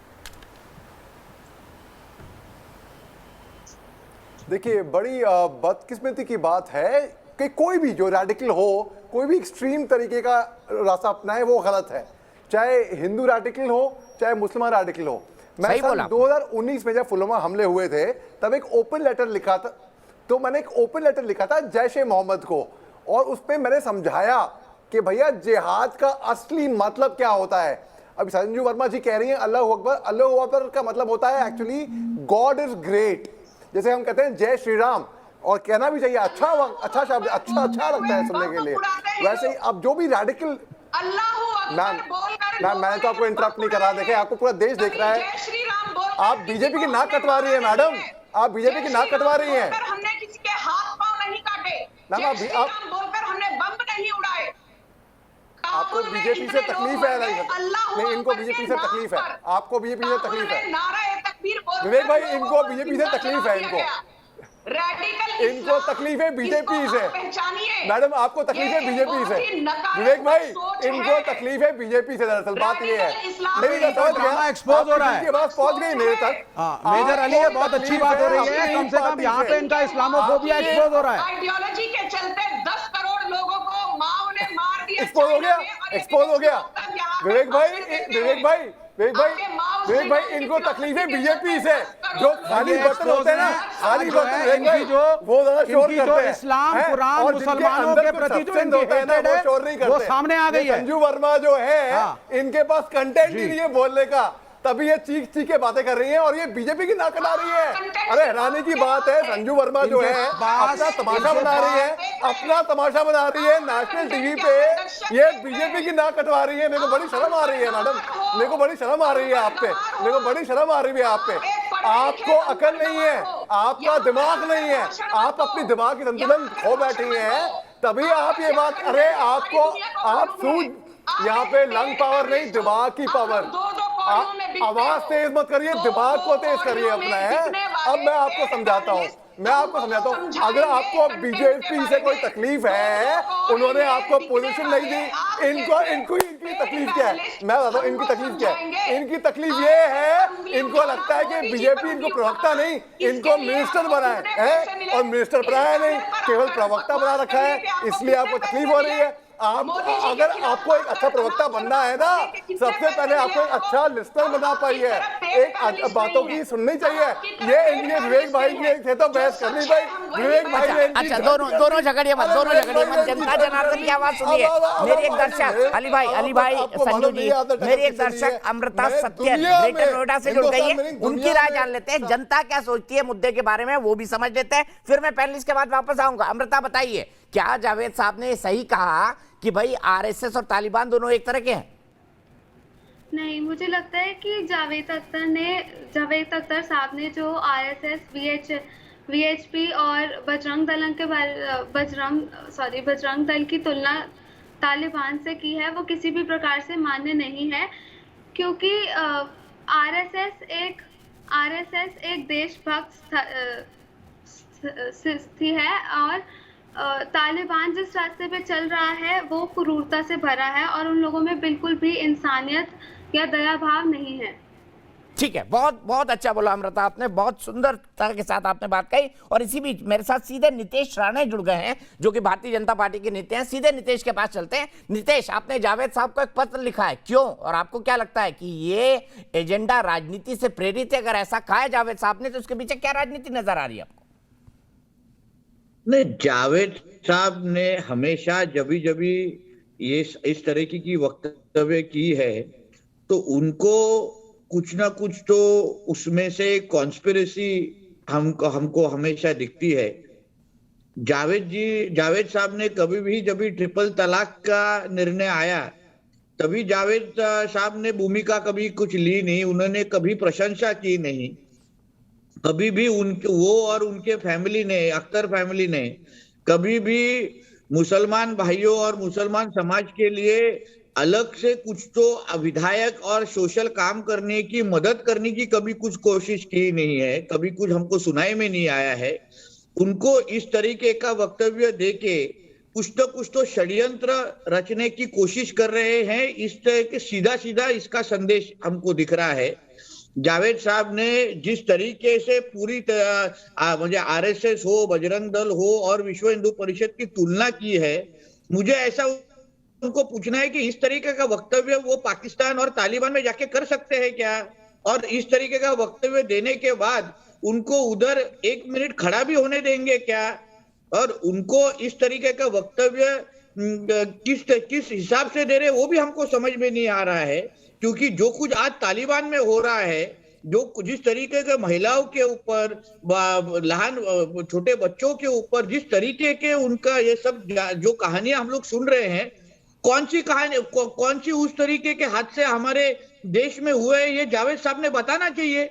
देखिए, बड़ी बदकिस्मती की बात है कि कोई भी जो रेडिकल हो, कोई भी एक्सट्रीम तरीके का रास्ता अपनाए, वो गलत है। चाहे हिंदू रेडिकल हो, चाहे मुसलमान रेडिकल हो। मैं सन 2019 में जब पुलवामा हमले हुए थे, तब एक ओपन लेटर लिखा था, तो मैंने एक ओपन लेटर लिखा था जैश ए मोहम्मद को, और उस पर मैंने समझाया कि भैया जिहाद का असली मतलब क्या होता है। अभी संजू वर्मा जी कह रही हैं अल्लाह अकबर। अल्लाह अकबर का मतलब होता है एक्चुअली गॉड इज ग्रेट। जैसे हम कहते हैं जय श्री राम, और कहना भी चाहिए, अच्छा शब्द, अच्छा लगता है सुनने के लिए। वैसे ही अब जो भी रेडिकल, मैम मैंने तो आपको इंटरप्ट नहीं करा, देखे आपको पूरा देश देख रहा है। आप बीजेपी की नाक कटवा रही है मैडम, आप बीजेपी की नाक कटवा रही हैं। हमने किसी के हाथ पांव नहीं काटे, आप बोलकर हमने बम नहीं उड़ाए। आपको बीजेपी से तकलीफ है? नहीं, इनको बीजेपी से तकलीफ है, आपको बीजेपी से तकलीफ है। विवेक भाई, इनको बीजेपी से तकलीफ है, इनको तकलीफ है बीजेपी से। मैडम, आपको तकलीफ है बीजेपी से। विवेक भाई, इनको तकलीफ है बीजेपी से। दरअसल बात ये है, मेरी ड्रामा एक्सपोज हो रहा है, बात पहुंच गई मेरे तक। मेजर अली, ये बहुत अच्छी बात हो रही है, कम से कम यहाँ पे इनका इस्लामोफोबिया एक्सपोज हो रहा है। आइडियोलॉजी के चलते 10 करोड़ लोगों को माओ ने मार दिया। एक्सपोज हो गया विवेक भाई, इनको तकलीफ है बीजेपी से। जो खाली बर्तन होते हैं ना, खाली बर्तन, वो ज्यादा शोर करते हैं। इस्लाम, कुरान, मुसलमानों के प्रति जो इनकी हेटेड है, शोर नहीं करते। वो सामने आ गई है। संजू वर्मा जो है, इनके पास कंटेंट ही नहीं है बोलने का, तभी ये चीख के बातें कर रही हैं और ये बीजेपी की नाक कटा रही है। अरे हैरानी की बात है, संजू वर्मा जो है अपना तमाशा बना रही है, नेशनल टीवी पे ये बीजेपी की नाक कटवा रही है। मेरे को बड़ी शर्म आ रही है मैडम, मेरे को बड़ी शर्म आ रही है आप पे, मेरे को बड़ी शर्म आ रही है आप पे। आपको अकल नहीं है, आपका दिमाग नहीं है, आप अपनी दिमाग की संतुलन खो बैठी हैं, तभी आप ये बात। अरे आप सूझ, यहाँ पे लंग पावर नहीं, दिमाग की पावर। आवाज तेज मत करिए, दिमाग को तेज करिए अपना है। अब मैं आपको समझाता हूँ, अगर आपको बीजेपी से कोई तकलीफ है, उन्होंने आपको पोजीशन नहीं दी, इनकी तकलीफ क्या है मैं बताता हूँ। इनकी तकलीफ क्या है? इनकी तकलीफ ये है, इनको लगता है कि बीजेपी इनको प्रवक्ता नहीं, इनको मिनिस्टर बनाए है, और मिनिस्टर बनाया नहीं, केवल प्रवक्ता बना रखा है, इसलिए आपको तकलीफ हो रही है। आप मोदी जी के अगर खिलाफ आपको एक अच्छा प्रवक्ता बनना है ना, सबसे पहले आपको एक अच्छा लिस्टर बनना चाहिए, एक बातों की सुननी चाहिए। ये विवेक भाई जी थे तो बहस करनी भाई, विवेक भाई ने अच्छा दोनों झगड़िए मत, जनता जनार्दन की आवाज सुनिए। मेरे एक दर्शक अली भाई संजू जी, मेरी एक दर्शक अमृता सत्य ग्रेटर नोएडा से जुड़ गई है, उनकी राय जान लेते हैं, जनता क्या सोचती है मुद्दे के बारे में वो भी समझ लेते हैं, फिर मैं पैनलिस्ट के बाद वापस आऊंगा। अमृता बताइए, क्या जावेद साहब ने सही कहा कि भाई आरएसएस और तालिबान दोनों एक तरह के हैं? नहीं, मुझे लगता है कि जावेद अख्तर साहब ने जो आरएसएस, वीएचपी और बजरंग दल की तुलना तालिबान से की है, वो किसी भी प्रकार से मान्य नहीं है, क्योंकि आरएसएस एक देशभक्त स्थिति है और तालिबान जिस रास्ते पे चल रहा है वो क्रूरता से भरा है और उन लोगों में बिल्कुल भी इंसानियत या दया भाव नहीं है। ठीक है, बहुत बहुत अच्छा बोला अमृता, आपने बहुत सुंदरता के साथ आपने बात कही। और इसी बीच मेरे साथ सीधे नितेश राणे जुड़ गए हैं, जो कि भारतीय जनता पार्टी के नेता हैं। सीधे नितेश के पास चलते हैं। नितेश, आपने जावेद साहब को एक पत्र लिखा है, क्यों और आपको क्या लगता है कि ये एजेंडा राजनीति से प्रेरित है? अगर ऐसा कहा है जावेद साहब ने तो उसके पीछे क्या राजनीति नजर आ रही है आपको? नहीं, जावेद साहब ने हमेशा जब ये इस तरह की वक्तव्य की है तो उनको कुछ ना कुछ तो उसमें से कॉन्स्पिरेसी हमको हमेशा दिखती है। जावेद साहब ने कभी भी जब भी ट्रिपल तलाक का निर्णय आया तभी जावेद साहब ने भूमिका कभी कुछ ली नहीं, उन्होंने कभी प्रशंसा की नहीं, कभी भी वो और उनके फैमिली ने, अख्तर फैमिली ने कभी भी मुसलमान भाइयों और मुसलमान समाज के लिए अलग से कुछ तो विधायक और सोशल काम करने की, मदद करने की कभी कुछ कोशिश की नहीं है, कभी कुछ हमको सुनाई में नहीं आया है। उनको इस तरीके का वक्तव्य देके कुछ तो षड्यंत्र रचने की कोशिश कर रहे हैं। इस तरह के सीधा इसका संदेश हमको दिख रहा है। जावेद साहब ने जिस तरीके से पूरी मुझे आरएसएस हो, बजरंग दल हो और विश्व हिंदू परिषद की तुलना की है, मुझे ऐसा उनको पूछना है कि इस तरीके का वक्तव्य वो पाकिस्तान और तालिबान में जाके कर सकते हैं क्या? और इस तरीके का वक्तव्य देने के बाद उनको उधर 1 मिनट खड़ा भी होने देंगे क्या? और उनको इस तरीके का वक्तव्य किस हिसाब से दे रहे वो भी हमको समझ में नहीं आ रहा है, क्योंकि जो कुछ आज तालिबान में हो रहा है, जो जिस तरीके के महिलाओं के ऊपर, छोटे बच्चों के ऊपर जिस तरीके के उनका ये सब जो कहानियां हम लोग सुन रहे हैं, कौन सी उस तरीके के हादसे हमारे देश में हुए, ये जावेद साहब ने बताना चाहिए।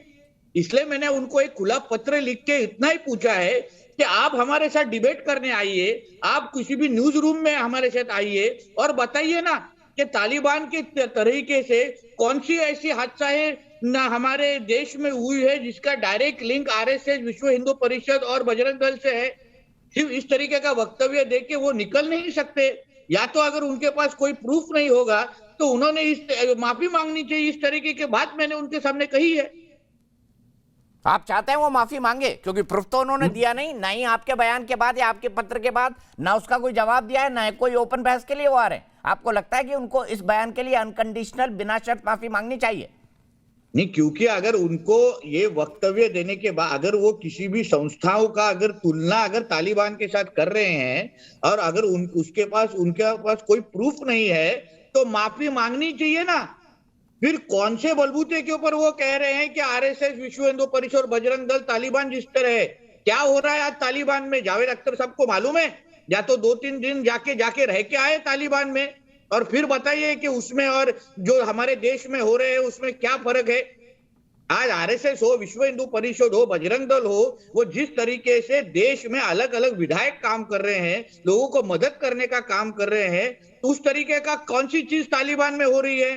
इसलिए मैंने उनको एक खुला पत्र लिख के इतना ही पूछा है कि आप हमारे साथ डिबेट करने आइए, आप किसी भी न्यूज रूम में हमारे साथ आइए और बताइए ना कि तालिबान के तरीके से कौन सी ऐसी हादसा है ना हमारे देश में हुई है जिसका डायरेक्ट लिंक आरएसएस, विश्व हिंदू परिषद और बजरंग दल से है। सिर्फ इस तरीके का वक्तव्य देके वो निकल नहीं सकते, या तो अगर उनके पास कोई प्रूफ नहीं होगा तो उन्होंने माफी मांगनी चाहिए। इस तरीके की बात मैंने उनके सामने कही है। आप चाहते हैं वो माफी मांगे, क्योंकि प्रूफ तो उन्होंने दिया नहीं, ना ही आपके बयान के बाद या आपके पत्र के बाद ना उसका कोई जवाब दिया है, ना कोई ओपन बहस के लिए वो आ रहे हैं। आपको लगता है कि उनको इस बयान के लिए अनकंडीशनल बिना शर्त माफी मांगनी चाहिए? नहीं, क्योंकि अगर उनको ये वक्तव्य देने के बाद अगर वो किसी भी संस्थाओं का अगर तुलना अगर तालिबान के साथ कर रहे हैं और अगर उनके पास कोई प्रूफ नहीं है तो माफी मांगनी चाहिए ना। फिर कौन से बलबूते के ऊपर वो कह रहे हैं कि आरएसएस, विश्व हिंदू परिषद और बजरंग दल तालिबान जिस तरह है? क्या हो रहा है आज तालिबान में? जावेद अख्तर साहब को मालूम है? या तो 2-3 दिन जाके रह के आए तालिबान में, और फिर बताइए कि उसमें और जो हमारे देश में हो रहे हैं उसमें क्या फर्क है। आज आरएसएस हो, विश्व हिंदू परिषद हो, बजरंग दल हो, वो जिस तरीके से देश में अलग अलग विधायक काम कर रहे हैं, लोगों को मदद करने का काम कर रहे हैं, तो उस तरीके का कौन सी चीज तालिबान में हो रही है?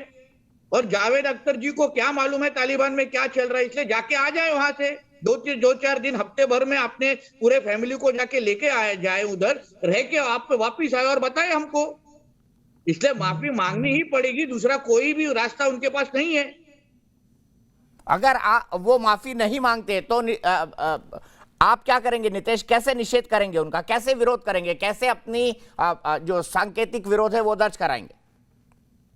और जावेद अख्तर जी को क्या मालूम है तालिबान में क्या चल रहा है? इसलिए जाके आ जाए वहां से 2-4 दिन, हफ्ते भर में अपने पूरे फैमिली को जाके लेके जाए, उधर रह के आप वापिस आए और बताए हमको। इसलिए माफी मांगनी ही पड़ेगी, दूसरा कोई भी रास्ता उनके पास नहीं है। अगर वो माफी नहीं मांगते तो आप क्या करेंगे नीतीश, कैसे निषेध करेंगे उनका, कैसे विरोध करेंगे, कैसे अपनी जो सांकेतिक विरोध है वो दर्ज कराएंगे?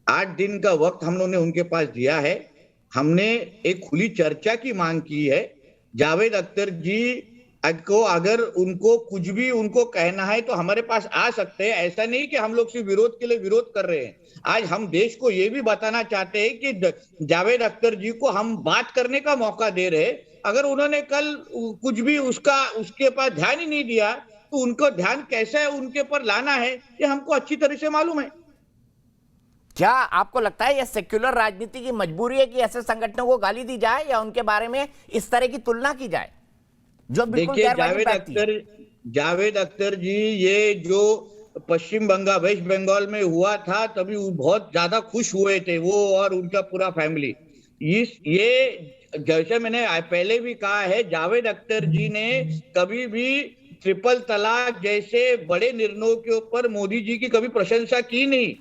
8 दिन का वक्त हम लोगों ने उनके पास दिया है। हमने एक खुली चर्चा की मांग की है। जावेद अख्तर जी को अगर उनको कुछ भी उनको कहना है तो हमारे पास आ सकते हैं। ऐसा नहीं कि हम लोग सिर्फ विरोध के लिए विरोध कर रहे हैं। आज हम देश को ये भी बताना चाहते हैं कि जावेद अख्तर जी को हम बात करने का मौका दे रहे हैं। अगर उन्होंने कल कुछ भी उसके पास ध्यान ही नहीं दिया तो उनको ध्यान कैसे उनके पर लाना है ये हमको अच्छी तरह से मालूम है। क्या आपको लगता है यह सेक्युलर राजनीति की मजबूरी है कि ऐसे संगठनों को गाली दी जाए या उनके बारे में इस तरह की तुलना की जाए जो बिल्कुल देखिए, जावेद अख्तर जी ये जो पश्चिम बंगाल वेस्ट बंगाल में हुआ था तभी वो बहुत ज्यादा खुश हुए थे, वो और उनका पूरा फैमिली। ये जैसे मैंने पहले भी कहा है, जावेद अख्तर जी ने कभी भी ट्रिपल तलाक जैसे बड़े निर्णयों के ऊपर मोदी जी की कभी प्रशंसा की नहीं।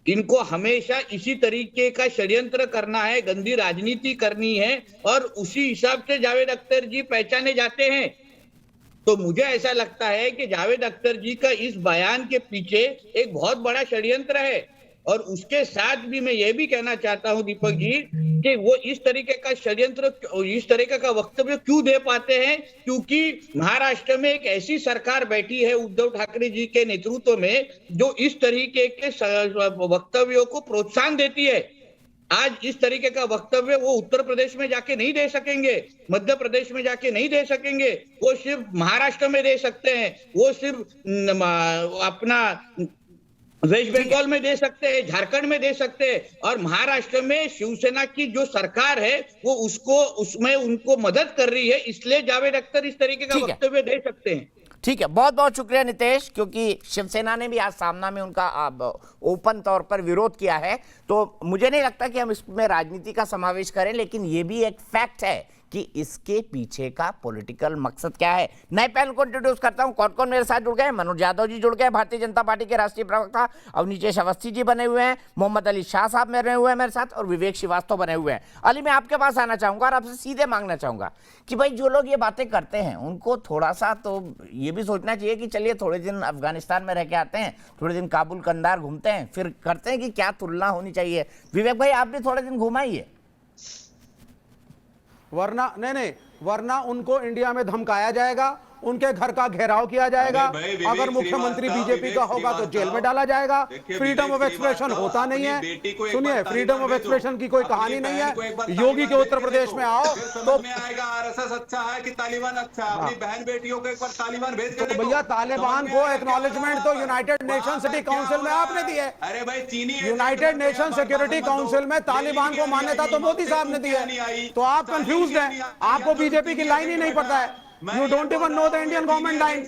इनको हमेशा इसी तरीके का षड्यंत्र करना है, गंदी राजनीति करनी है और उसी हिसाब से जावेद अख्तर जी पहचाने जाते हैं। तो मुझे ऐसा लगता है कि जावेद अख्तर जी का इस बयान के पीछे एक बहुत बड़ा षड्यंत्र है। और उसके साथ भी मैं ये भी कहना चाहता हूं दीपक जी कि वो इस तरीके का षड्यंत्र, इस तरीके का वक्तव्य क्यों दे पाते हैं, क्योंकि महाराष्ट्र में एक ऐसी सरकार बैठी है उद्धव ठाकरे जी के नेतृत्व में जो इस तरीके के वक्तव्यों को प्रोत्साहन देती है। आज इस तरीके का वक्तव्य वो उत्तर प्रदेश में जाके नहीं दे सकेंगे, मध्य प्रदेश में जाके नहीं दे सकेंगे, वो सिर्फ महाराष्ट्र में दे सकते हैं, वो सिर्फ अपना वेस्ट बंगाल में दे सकते हैं, झारखंड में दे सकते हैं। और महाराष्ट्र में शिवसेना की जो सरकार है वो उसमें उनको मदद कर रही है, इसलिए जावेद अख्तर इस तरीके का वक्तव्य दे सकते हैं। ठीक है, बहुत बहुत शुक्रिया नीतीश, क्योंकि शिवसेना ने भी आज सामना में उनका ओपन तौर पर विरोध किया है। तो मुझे नहीं लगता कि हम इसमें राजनीति का समावेश करें, लेकिन ये भी एक फैक्ट है कि इसके पीछे का पॉलिटिकल मकसद क्या है। नए पैनल को इंट्रोड्यूस करता हूं। कौन कौन मेरे साथ जुड़ गए? मनोज यादव जी जुड़ गए, भारतीय जनता पार्टी के राष्ट्रीय प्रवक्ता अवनीश अवस्थी जी बने हुए हैं, मोहम्मद अली शाह साहब बने हुए हैं मेरे साथ, और विवेक श्रीवास्तव बने हुए हैं। अली, मैं आपके पास आना चाहूंगा और आपसे सीधे मांगना चाहूंगा कि भाई जो लोग ये बातें करते हैं उनको थोड़ा सा तो ये भी सोचना चाहिए कि चलिए थोड़े दिन अफगानिस्तान में रह के आते हैं, थोड़े दिन काबुल कंदार घूमते हैं, फिर करते हैं कि क्या तुलना होनी चाहिए। विवेक भाई, आप भी थोड़े दिन घुमाइए। वरना उनको इंडिया में धमकाया जाएगा, उनके घर का घेराव किया जाएगा, अगर मुख्यमंत्री बीजेपी का होगा तो जेल में डाला जाएगा। फ्रीडम ऑफ एक्सप्रेशन होता नहीं है। सुनिए, फ्रीडम ऑफ एक्सप्रेशन की कोई कहानी नहीं है। योगी के उत्तर प्रदेश में आओ तो आरएसएस अच्छा है कि तालिबान अच्छा है? अपनी बहन बेटियों को एक बार तालिबान भेज तो भैया, तालिबान को एक्नॉलेजमेंट तो यूनाइटेड नेशन सिक्योरिटी काउंसिल में आपने दी है। अरे भाई, चीनी यूनाइटेड नेशन सिक्योरिटी काउंसिल में तालिबान को मान्यता तो मोदी साहब ने दी है। तो आप कंफ्यूज हैं, आपको बीजेपी की लाइन ही नहीं पता है। You don't even know the Indian government line.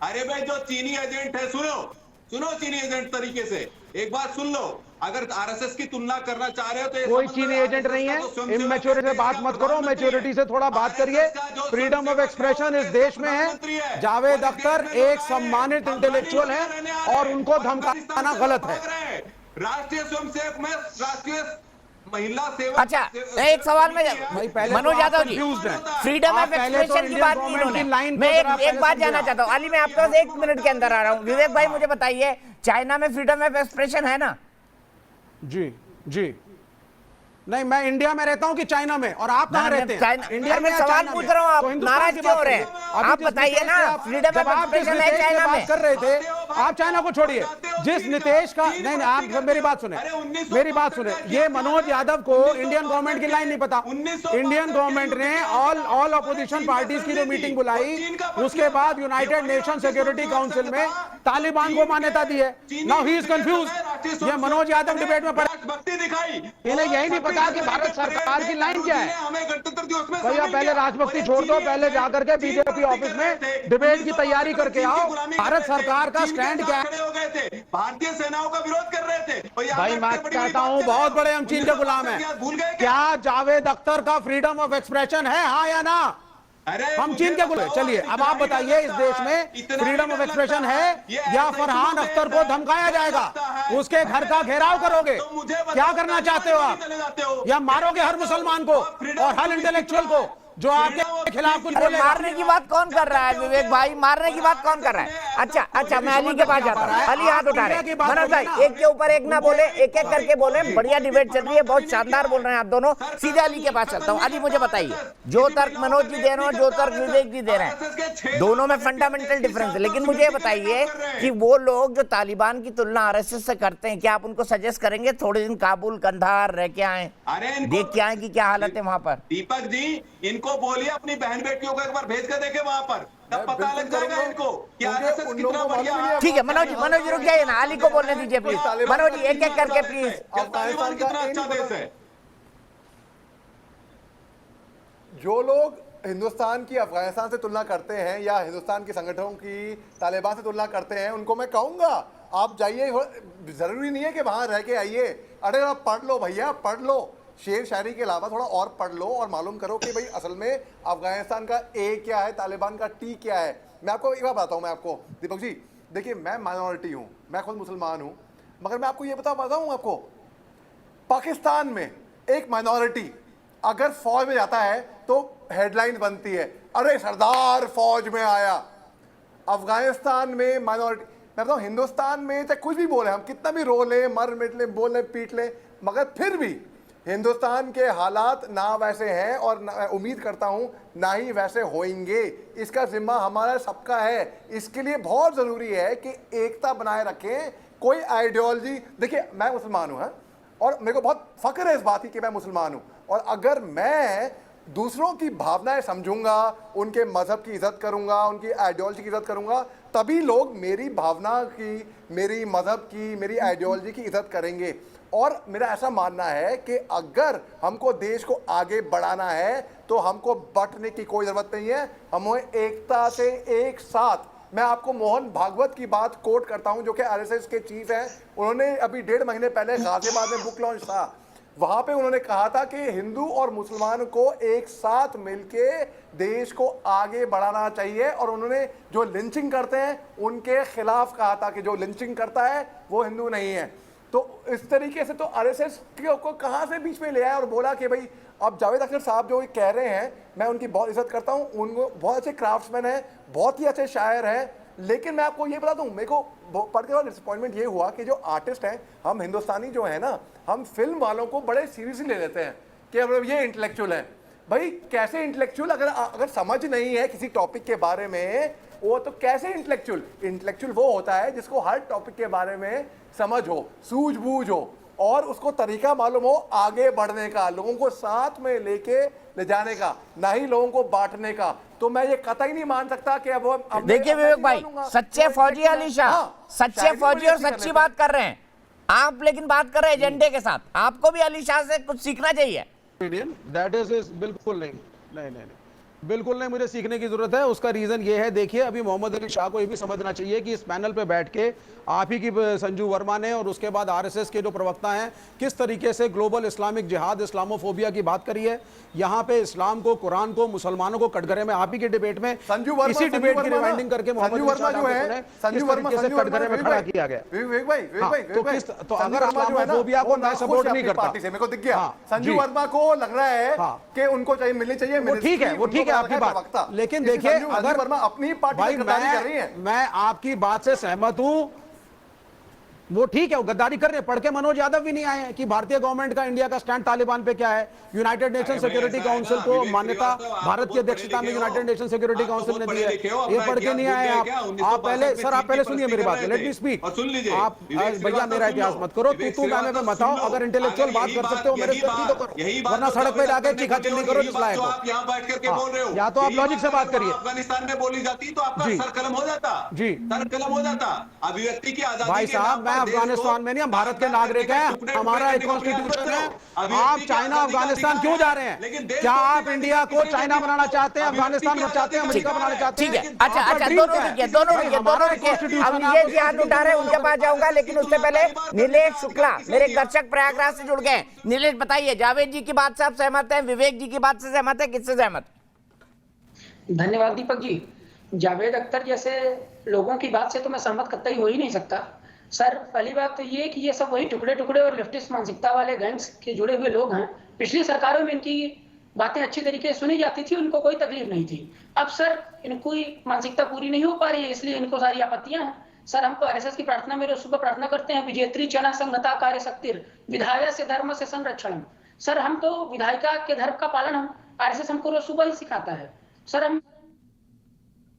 अरे भाई, जो चीनी एजेंट है, सुनो चीनी एजेंट तरीके से एक बात सुन लो। अगर आरएसएस की तुलना करना चाह रहे हो तो कोई चीनी एजेंट नहीं है। इमैच्योरिटी से बात मत करो, मैच्योरिटी से थोड़ा बात करिए। फ्रीडम ऑफ एक्सप्रेशन इस देश में है। जावेद अख्तर एक सम्मानित इंटेलेक्चुअल है और उनको धमकाना गलत है। राष्ट्रीय स्वयंसेवक में राष्ट्रीय महिला सेवा। अच्छा, एक सवाल में Manoj Yadav ji, freedom of expression की बात की इन्होंने। मैं एक बात जानना चाहता हूँ। अली, मैं आपके पास 1 मिनट के अंदर आ रहा हूँ। विवेक भाई, मुझे बताइए, चाइना में फ्रीडम ऑफ एक्सप्रेशन है ना? जी नहीं, मैं इंडिया में रहता हूँ कि चाइना में, और आप कहाँ रहते हैं? इंडिया में सवाल पूछ रहा हूँ, आप नाराज क्यों हो रहे हैं? आप बताइए ना, फ्रीडम ऑफ एक्सप्रेशन है चाइना में? कर रहे थे आप, चाइना को छोड़िए। जिस नीतीश का नहीं, आप मेरी बात सुने। ये मनोज यादव को इंडियन गवर्नमेंट की लाइन नहीं पता। इंडियन गवर्नमेंट ने ऑल अपोजिशन पार्टीज की जो मीटिंग बुलाई, उसके बाद यूनाइटेड नेशन सिक्योरिटी काउंसिल में तालिबान को मान्यता दी है। Now he is confuse. ये मनोज यादव डिबेट में भक्ति दिखाई, इन्हें यही नहीं पता कि भारत सरकार की लाइन क्या है। हमें गणतंत्र दिवस में भैया, पहले राजभक्ति छोड़ दो, पहले जाकर के बीजेपी ऑफिस में डिबेट की तैयारी करके आओ। भारत सरकार का स्टैंड क्या है? भारतीय सेनाओं का विरोध कर रहे थे। भाई, मैं कहता हूं, बहुत बड़े हम चीन के गुलाम हैं। क्या जावेद अख्तर का फ्रीडम ऑफ एक्सप्रेशन है, हाँ या ना? हम चीन के गुलाम। चलिए, अब आप बताइए, इस देश में फ्रीडम ऑफ एक्सप्रेशन है या फरहान अख्तर को धमकाया जाएगा, उसके घर का घेराव करोगे? क्या करना चाहते हो आप? या मारोगे हर मुसलमान को और हर इंटेलेक्चुअल को जो आपके खिलाफ कुछ अरे बोलेगा। मारने की बात कौन कर रहा है विवेक भाई, मारने की बात कौन कर रहा है? अच्छा मैं अली के पास जाता हूँ। अली हाथ उठा रहे हैं। मनोज भाई एक के ऊपर एक ना बोले, एक एक करके बोले। बढ़िया डिबेट चल रही है, बहुत शानदार बोल रहे हैं आप दोनों। सीधे अली के पास चलता हूँ। अली मुझे बताइए, जो तर्क मनोज जी दे रहे हो, जो तर्क विवेक जी दे रहे हैं, दोनों में फंडामेंटल डिफरेंस है। लेकिन मुझे बताइए कि वो लोग जो तालिबान की तुलना आरएसएस से करते हैं, क्या आप उनको सजेस्ट करेंगे थोड़े दिन काबुल कंधार रह के आए, देख के आए कि क्या हालत है वहां पर? दीपक जी इनको बोलिए अपनी बहन बेटियों को एक बार भेज कर देखे वहां पर, तब पता लग जाएगा इनको कि आरएसएस कितना बढ़िया है। ठीक है मनोज जी रुक जाइए ना, अली को बोलने दीजिए प्लीज। मनोज जी एक एक करके प्लीज। तालिबान कितना अच्छा देश है। जो लोग हिंदुस्तान की अफगानिस्तान से तुलना करते हैं या हिंदुस्तान के संगठनों की तालिबान से तुलना करते हैं, उनको मैं कहूंगा आप जाइए, जरूरी नहीं है कि वहां रह के आइए। अरे आप पढ़ लो भैया, पढ़ लो, शेर शायरी के अलावा थोड़ा और पढ़ लो और मालूम करो कि भाई असल में अफगानिस्तान का ए क्या है, तालिबान का टी क्या है। मैं आपको एक बात बताता हूँ, मैं आपको दीपक जी देखिए, मैं माइनॉरिटी हूँ, मैं खुद मुसलमान हूँ, मगर मैं आपको ये बताऊँ आपको, पाकिस्तान में एक माइनॉरिटी अगर फौज में जाता है तो हेडलाइन बनती है, अरे सरदार फौज में आया। अफगानिस्तान में माइनॉरिटी, मैं बताऊँ हिंदुस्तान में चाहे कुछ भी बोले, हम कितना भी रो लें, मर मिट लें, बोल लें, पीट लें, मगर फिर भी हिंदुस्तान के हालात ना वैसे हैं और ना, उम्मीद करता हूं ना ही वैसे होंगे। इसका जिम्मा हमारा सबका है। इसके लिए बहुत ज़रूरी है कि एकता बनाए रखें। कोई आइडियोलॉजी, देखिए मैं मुसलमान हूँ और मेरे को बहुत फ़ख्र है इस बात की कि मैं मुसलमान हूँ, और अगर मैं दूसरों की भावनाएं समझूंगा, उनके मज़हब की इज़्ज़त करूंगा, उनकी आइडियोलॉजी की इज़्ज़त करूंगा, तभी लोग मेरी भावना की, मेरी मज़हब की, मेरी आइडियोलॉजी की इज़्ज़त करेंगे। और मेरा ऐसा मानना है कि अगर हमको देश को आगे बढ़ाना है तो हमको बंटने की कोई ज़रूरत नहीं है, हमें एकता से एक साथ। मैं आपको मोहन भागवत की बात कोट करता हूं, जो कि आरएसएस के चीफ हैं। उन्होंने अभी 1.5 महीने पहले गाजियाबाद में बुक लॉन्च था, वहां पे उन्होंने कहा था कि हिंदू और मुसलमान को एक साथ मिलके देश को आगे बढ़ाना चाहिए। और उन्होंने जो लिंचिंग करते हैं उनके खिलाफ कहा था कि जो लिंचिंग करता है वो हिंदू नहीं है। तो इस तरीके से तो आरएसएस को कहां से बीच में ले आया और बोला कि भाई अब जावेद अख्तर साहब जो कह रहे हैं, मैं उनकी बहुत इज्जत करता हूं, उनको बहुत अच्छे क्राफ्ट्समैन हैं, बहुत ही अच्छे शायर हैं। लेकिन मैं आपको ये बता दूं, मेरे को पढ़ के बाद डिसअपॉइंटमेंट ये हुआ कि जो आर्टिस्ट हैं, हम हिंदुस्तानी जो है ना, हम फिल्म वालों को बड़े सीरियसली ले लेते हैं कि अब ये इंटेलेक्चुअल है। भाई कैसे इंटेलेक्चुअल? अगर समझ नहीं है किसी टॉपिक के बारे में, वो तो कैसे इंटेलेक्चुअल? इंटेलेक्चुअल वो होता है जिसको हर टॉपिक के बारे में समझ हो, सूझबूझ हो और उसको तरीका मालूम हो आगे बढ़ने का, लोगों को साथ में लेके ले जाने का, ना ही लोगों को बांटने का। तो मैं ये कतई नहीं मान सकता कि अब देखिए विवेक भाई, सच्चे फौजी अली शाह, सच्चे फौजी और सच्ची बात कर रहे हैं आप, लेकिन बात कर रहे हैं एजेंडे के साथ। आपको भी अली शाह से कुछ सीखना चाहिए। दैट इज बिल्कुल नहीं, बिल्कुल नहीं, मुझे सीखने की जरूरत है। उसका रीजन ये है, देखिए अभी मोहम्मद अली शाह को ये भी समझना चाहिए कि इस पैनल पे बैठ के आप ही की संजू वर्मा ने और उसके बाद आरएसएस के जो प्रवक्ता हैं किस तरीके से ग्लोबल इस्लामिक जिहाद, इस्लामोफोबिया की बात करी है। यहाँ पे इस्लाम को, कुरान को, मुसलमानों को कटघरे में आप ही के डिबेट में इसी डिबेट की रिवाइंडिंग करके मोहम्मद अली शाह जो है संजू वर्मा से कटघरे में खड़ा किया गया। तो अगर इस्लामोफोबिया को मैं सपोर्ट नहीं करता, मेरे को दिख गया संजू वर्मा को लग रहा है कि उनको चाहिए, मिलनी चाहिए, वो ठीक है आपकी बात। लेकिन देखिए अगर अपनी पार्टी कर रही है, मैं आपकी बात से सहमत हूं, वो ठीक है, वो गद्दारी कर रहे हैं। पढ़ के मनोज यादव भी नहीं आए हैं कि भारतीय गवर्नमेंट का, इंडिया का स्टैंड तालिबान पे क्या है। यूनाइटेड नेशन सिक्योरिटी काउंसिल को मान्यता भारत की अध्यक्षता में यूनाइटेड नेशन सिक्योरिटी काउंसिल ने दी है, ये पढ़ के नहीं आए आप पहले। सर आप पहले सुनिए मेरी बात, लेट मी स्पीक। आप भैया मेरा इतिहास मत करो, तू मैं मत आओ। अगर इंटेलेक्चुअल बात कर सकते हो मेरे से तो करो, वरना सड़क पे जाके चीखा चिल्ली करो जिस लायक हो। या तो आप लॉजिक से बात करिए। अफगानिस्तान में बोली जाती तो आपका सर कलम हो जाता, जी सर कलम हो जाता। अभिव्यक्ति की आजादी भाई साहब, मैं अफगानिस्तान में नहीं, हम भारत के नागरिक हैं, हमारा एक कॉन्स्टिट्यूशन है। आप चाइना अफगानिस्तान क्यों जा रहे हैं? क्या आप इंडिया को चाइना बनाना चाहते हैं, अफगानिस्तान बनाना चाहते हैं, अमेरिका बनाना चाहते हैं? ठीक है, अच्छा दोनों रुकिए। अब ये जी हाथ उठा रहे हैं, उनके पास जाऊंगा, लेकिन उससे पहले नीलेश शुक्ला मेरे दर्शक प्रयागराज से जुड़ गए। नीलेश बताइए, जावेद जी की बात से आप सहमत हैं, विवेक जी की बात से सहमत है, किससे सहमत? धन्यवाद दीपक जी। जावेद अख्तर जैसे लोगों की बात से तो मैं सहमत कतई हो ही नहीं सकता। सर पहली बात तो ये कि ये सब वही टुकड़े टुकड़े और लेफ्टिस्ट मानसिकता वाले गैंग्स के जुड़े हुए लोग हैं। पिछली सरकारों में इनकी बातें अच्छी तरीके से सुनी जाती थी, उनको कोई तकलीफ नहीं थी। अब सर इनकी मानसिकता पूरी नहीं हो पा रही है, इसलिए इनको सारी आपत्तियां हैं। सर हम तो आरएसएस की प्रार्थना में सुबह प्रार्थना करते हैं, विजेत्री जना संगता कार्य शक्तिर विधाया से धर्म से संरक्षण। सर हम तो विधायिका के धर्म का पालन हम आरएसएस हमको रोज सुबह ही सिखाता है। सर हम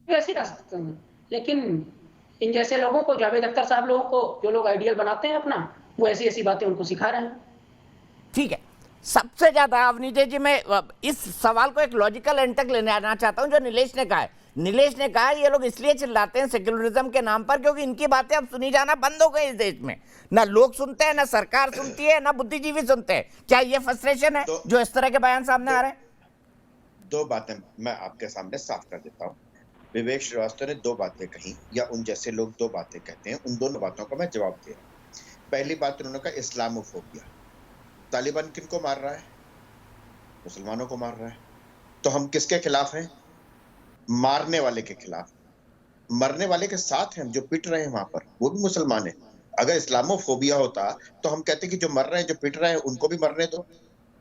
ऐसे कर सकते हैं, लेकिन इन जैसे लोगों को, जावेद अख्तर साहब लोगों को, जो लोग आइडियल बनाते हैं अपना, वो ऐसी ऐसी बातें उनको सिखा रहे हैं। ठीक है, सबसे ज्यादा अवनीश जी मैं इस सवाल को एक लॉजिकल एंड तक लेने आना चाहता हूं जो नीलेश ने कहा है। नीलेश ने कहा ये लोग इसलिए चिल्लाते हैं सेक्युलरिज्म के नाम पर क्योंकि इनकी बातें अब सुनी जाना बंद हो गई इस देश में। ना लोग सुनते हैं, ना सरकार सुनती है, ना बुद्धिजीवी सुनते हैं। क्या ये फ्रस्ट्रेशन है जो इस तरह के बयान सामने आ रहे हैं? दो बातें मैं आपके सामने साफ कर देता हूँ। विवेक श्रीवास्तव ने दो बातें कही, या उन जैसे लोग दो बातें कहते हैं, उन दोनों बातों का मैं जवाब दे रहा हूँ। पहली बात उन्होंने कहा इस्लामोफोबिया। तालिबान किनको मार रहा है? मुसलमानों को मार रहा है। तो हम किसके खिलाफ हैं? मारने वाले के खिलाफ। मरने वाले के साथ हैं, जो पिट रहे हैं वहां पर वो भी मुसलमान है। अगर इस्लामोफोबिया होता तो हम कहते कि जो मर रहे हैं, जो पिट रहे हैं, उनको भी मरने दो।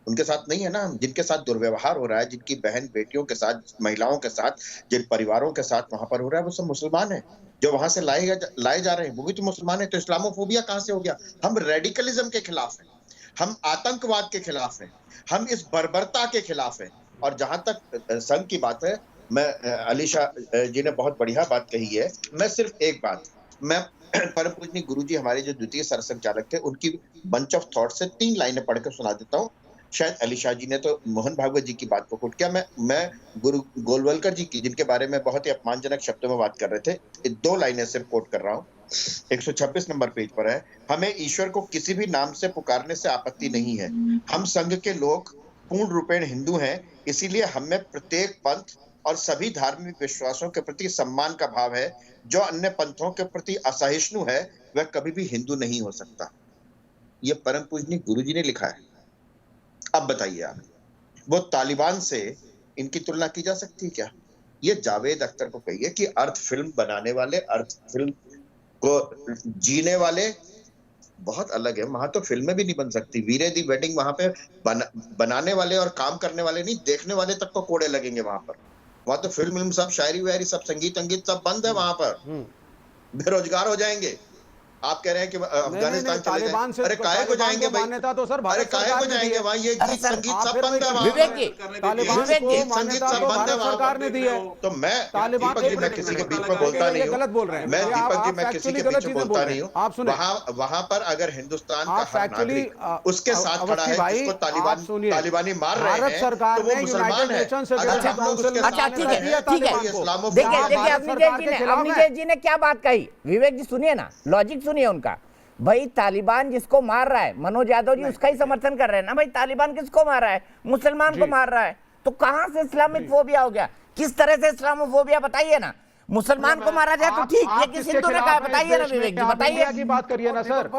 उनके साथ नहीं है ना। जिनके साथ दुर्व्यवहार हो रहा है, जिनकी बहन बेटियों के साथ, महिलाओं के साथ, जिन परिवारों के साथ वहां पर हो रहा है, वो सब मुसलमान है। जो वहां से लाए जा रहे हैं वो भी तो मुसलमान है। तो इस्लामोफोबिया कहां से हो गया? हम रेडिकलिज्म के खिलाफ हैं, हम आतंकवाद के खिलाफ हैं, हम इस बर्बरता के खिलाफ हैं। और जहां तक संघ की बात है, मैं अलीशा जी ने बहुत बढ़िया बात कही है। मैं सिर्फ एक बात, मैं परम पूजनीय गुरुजी हमारे जो द्वितीय सरसंघचालक थे, उनकी बंच ऑफ थॉट से 3 लाइनें पढ़कर सुना देता हूँ। शायद अलीशा जी ने तो मोहन भागवत जी की बात को कोट किया, मैं गुरु गोलवलकर जी की, जिनके बारे में बहुत ही अपमानजनक शब्दों में बात कर रहे थे, 2 लाइनें से कोट कर रहा हूँ। 126 नंबर पेज पर है। हमें ईश्वर को किसी भी नाम से पुकारने से आपत्ति नहीं है। हम संघ के लोग पूर्ण रूपेण हिंदू हैं, इसीलिए हमें प्रत्येक पंथ और सभी धार्मिक विश्वासों के प्रति सम्मान का भाव है। जो अन्य पंथों के प्रति असहिष्णु है वह कभी भी हिंदू नहीं हो सकता। यह परम पूजनीय गुरुजी ने लिखा है। अब बताइए आप, वो तालिबान से इनकी तुलना की जा सकती है क्या? ये जावेद अख्तर को कहिए कि अर्थ फिल्म बनाने वाले, अर्थ फिल्म को जीने वाले बहुत अलग है। वहां तो फिल्में भी नहीं बन सकती। वीरे दी वेडिंग वहां पे बनाने वाले और काम करने वाले नहीं, देखने वाले तक को कोड़े लगेंगे वहां पर। वहां तो फिल्म सब, शायरी वायरी सब, संगीत सब बंद है वहां पर। बेरोजगार हो जाएंगे। आप कह रहे हैं कि अफगानिस्तान चले जाएं। अरे काहे को जाएंगे भाई? तो सर अरे काहे को जाएंगे वहां? ये गीत संगीत सब बंद है वहां। विवेक जी, संगीत सब बंद है सरकार ने दी है। तो मैं दीपक जी, मैं किसी के बीच में बोलता नहीं हूँ। गलत बोल रहे हैं। मैं दीपक जी, मैं किसी के बीच में बोलता नहीं हूँ। आप सुने, वहां पर अगर हिंदुस्तान का हर नागरिक उसके साथ खड़ा है, जिसको तालिबानी मार रहे हैं, तो वो मुसलमान है। अच्छा ठीक है, ठीक है। देखिए अवनीश जी ने क्या बात कही, विवेक जी सुनिए ना, लॉजिक सुनिए उनका। भाई तालिबान जिसको मार रहा है, मनोज यादव जी उसका ही समर्थन कर रहे हैं ना। भाई तालिबान किसको मार रहा है? मुसलमान को मार रहा है। तो कहां से इस्लामिक फोबिया हो गया? किस तरह से इस्लामोफोबिया बताइए ना। मुसलमान को मारा जाए तो ठीक, ये किस हिंदू ने कहा? बताइए ना विवेक जी, बताइए। इंडिया की बात करिए ना सर,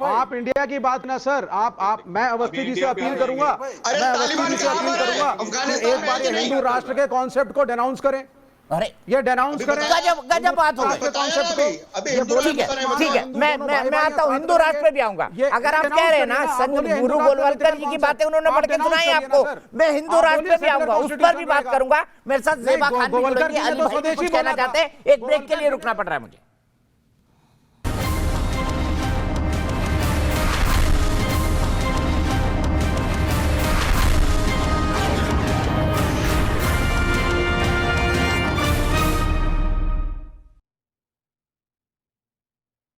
आप इंडिया की बात ना सर, आप मैं अवस्थी जी से अपील करूंगा, एक बार हिंदू राष्ट्र के कॉन्सेप्ट को डिनाउंस करें। अरे ये डिनाउंस करें। गजब बात हो गई। ठीक है, मैं आता हूँ, हिंदू राष्ट्र पे भी आऊंगा। अगर आप कह रहे हैं ना संघ गुरु गोलवलकर जी की बातें उन्होंने पढ़ के सुनाई आपको, मैं हिंदू राष्ट्र पे भी आऊंगा, उस पर भी बात करूंगा। मेरे साथ ज़ेबा खान भी जुड़ेंगी। अली भाई कुछ कहना चाहते हैं, एक ब्रेक के लिए रुकना पड़ रहा है मुझे।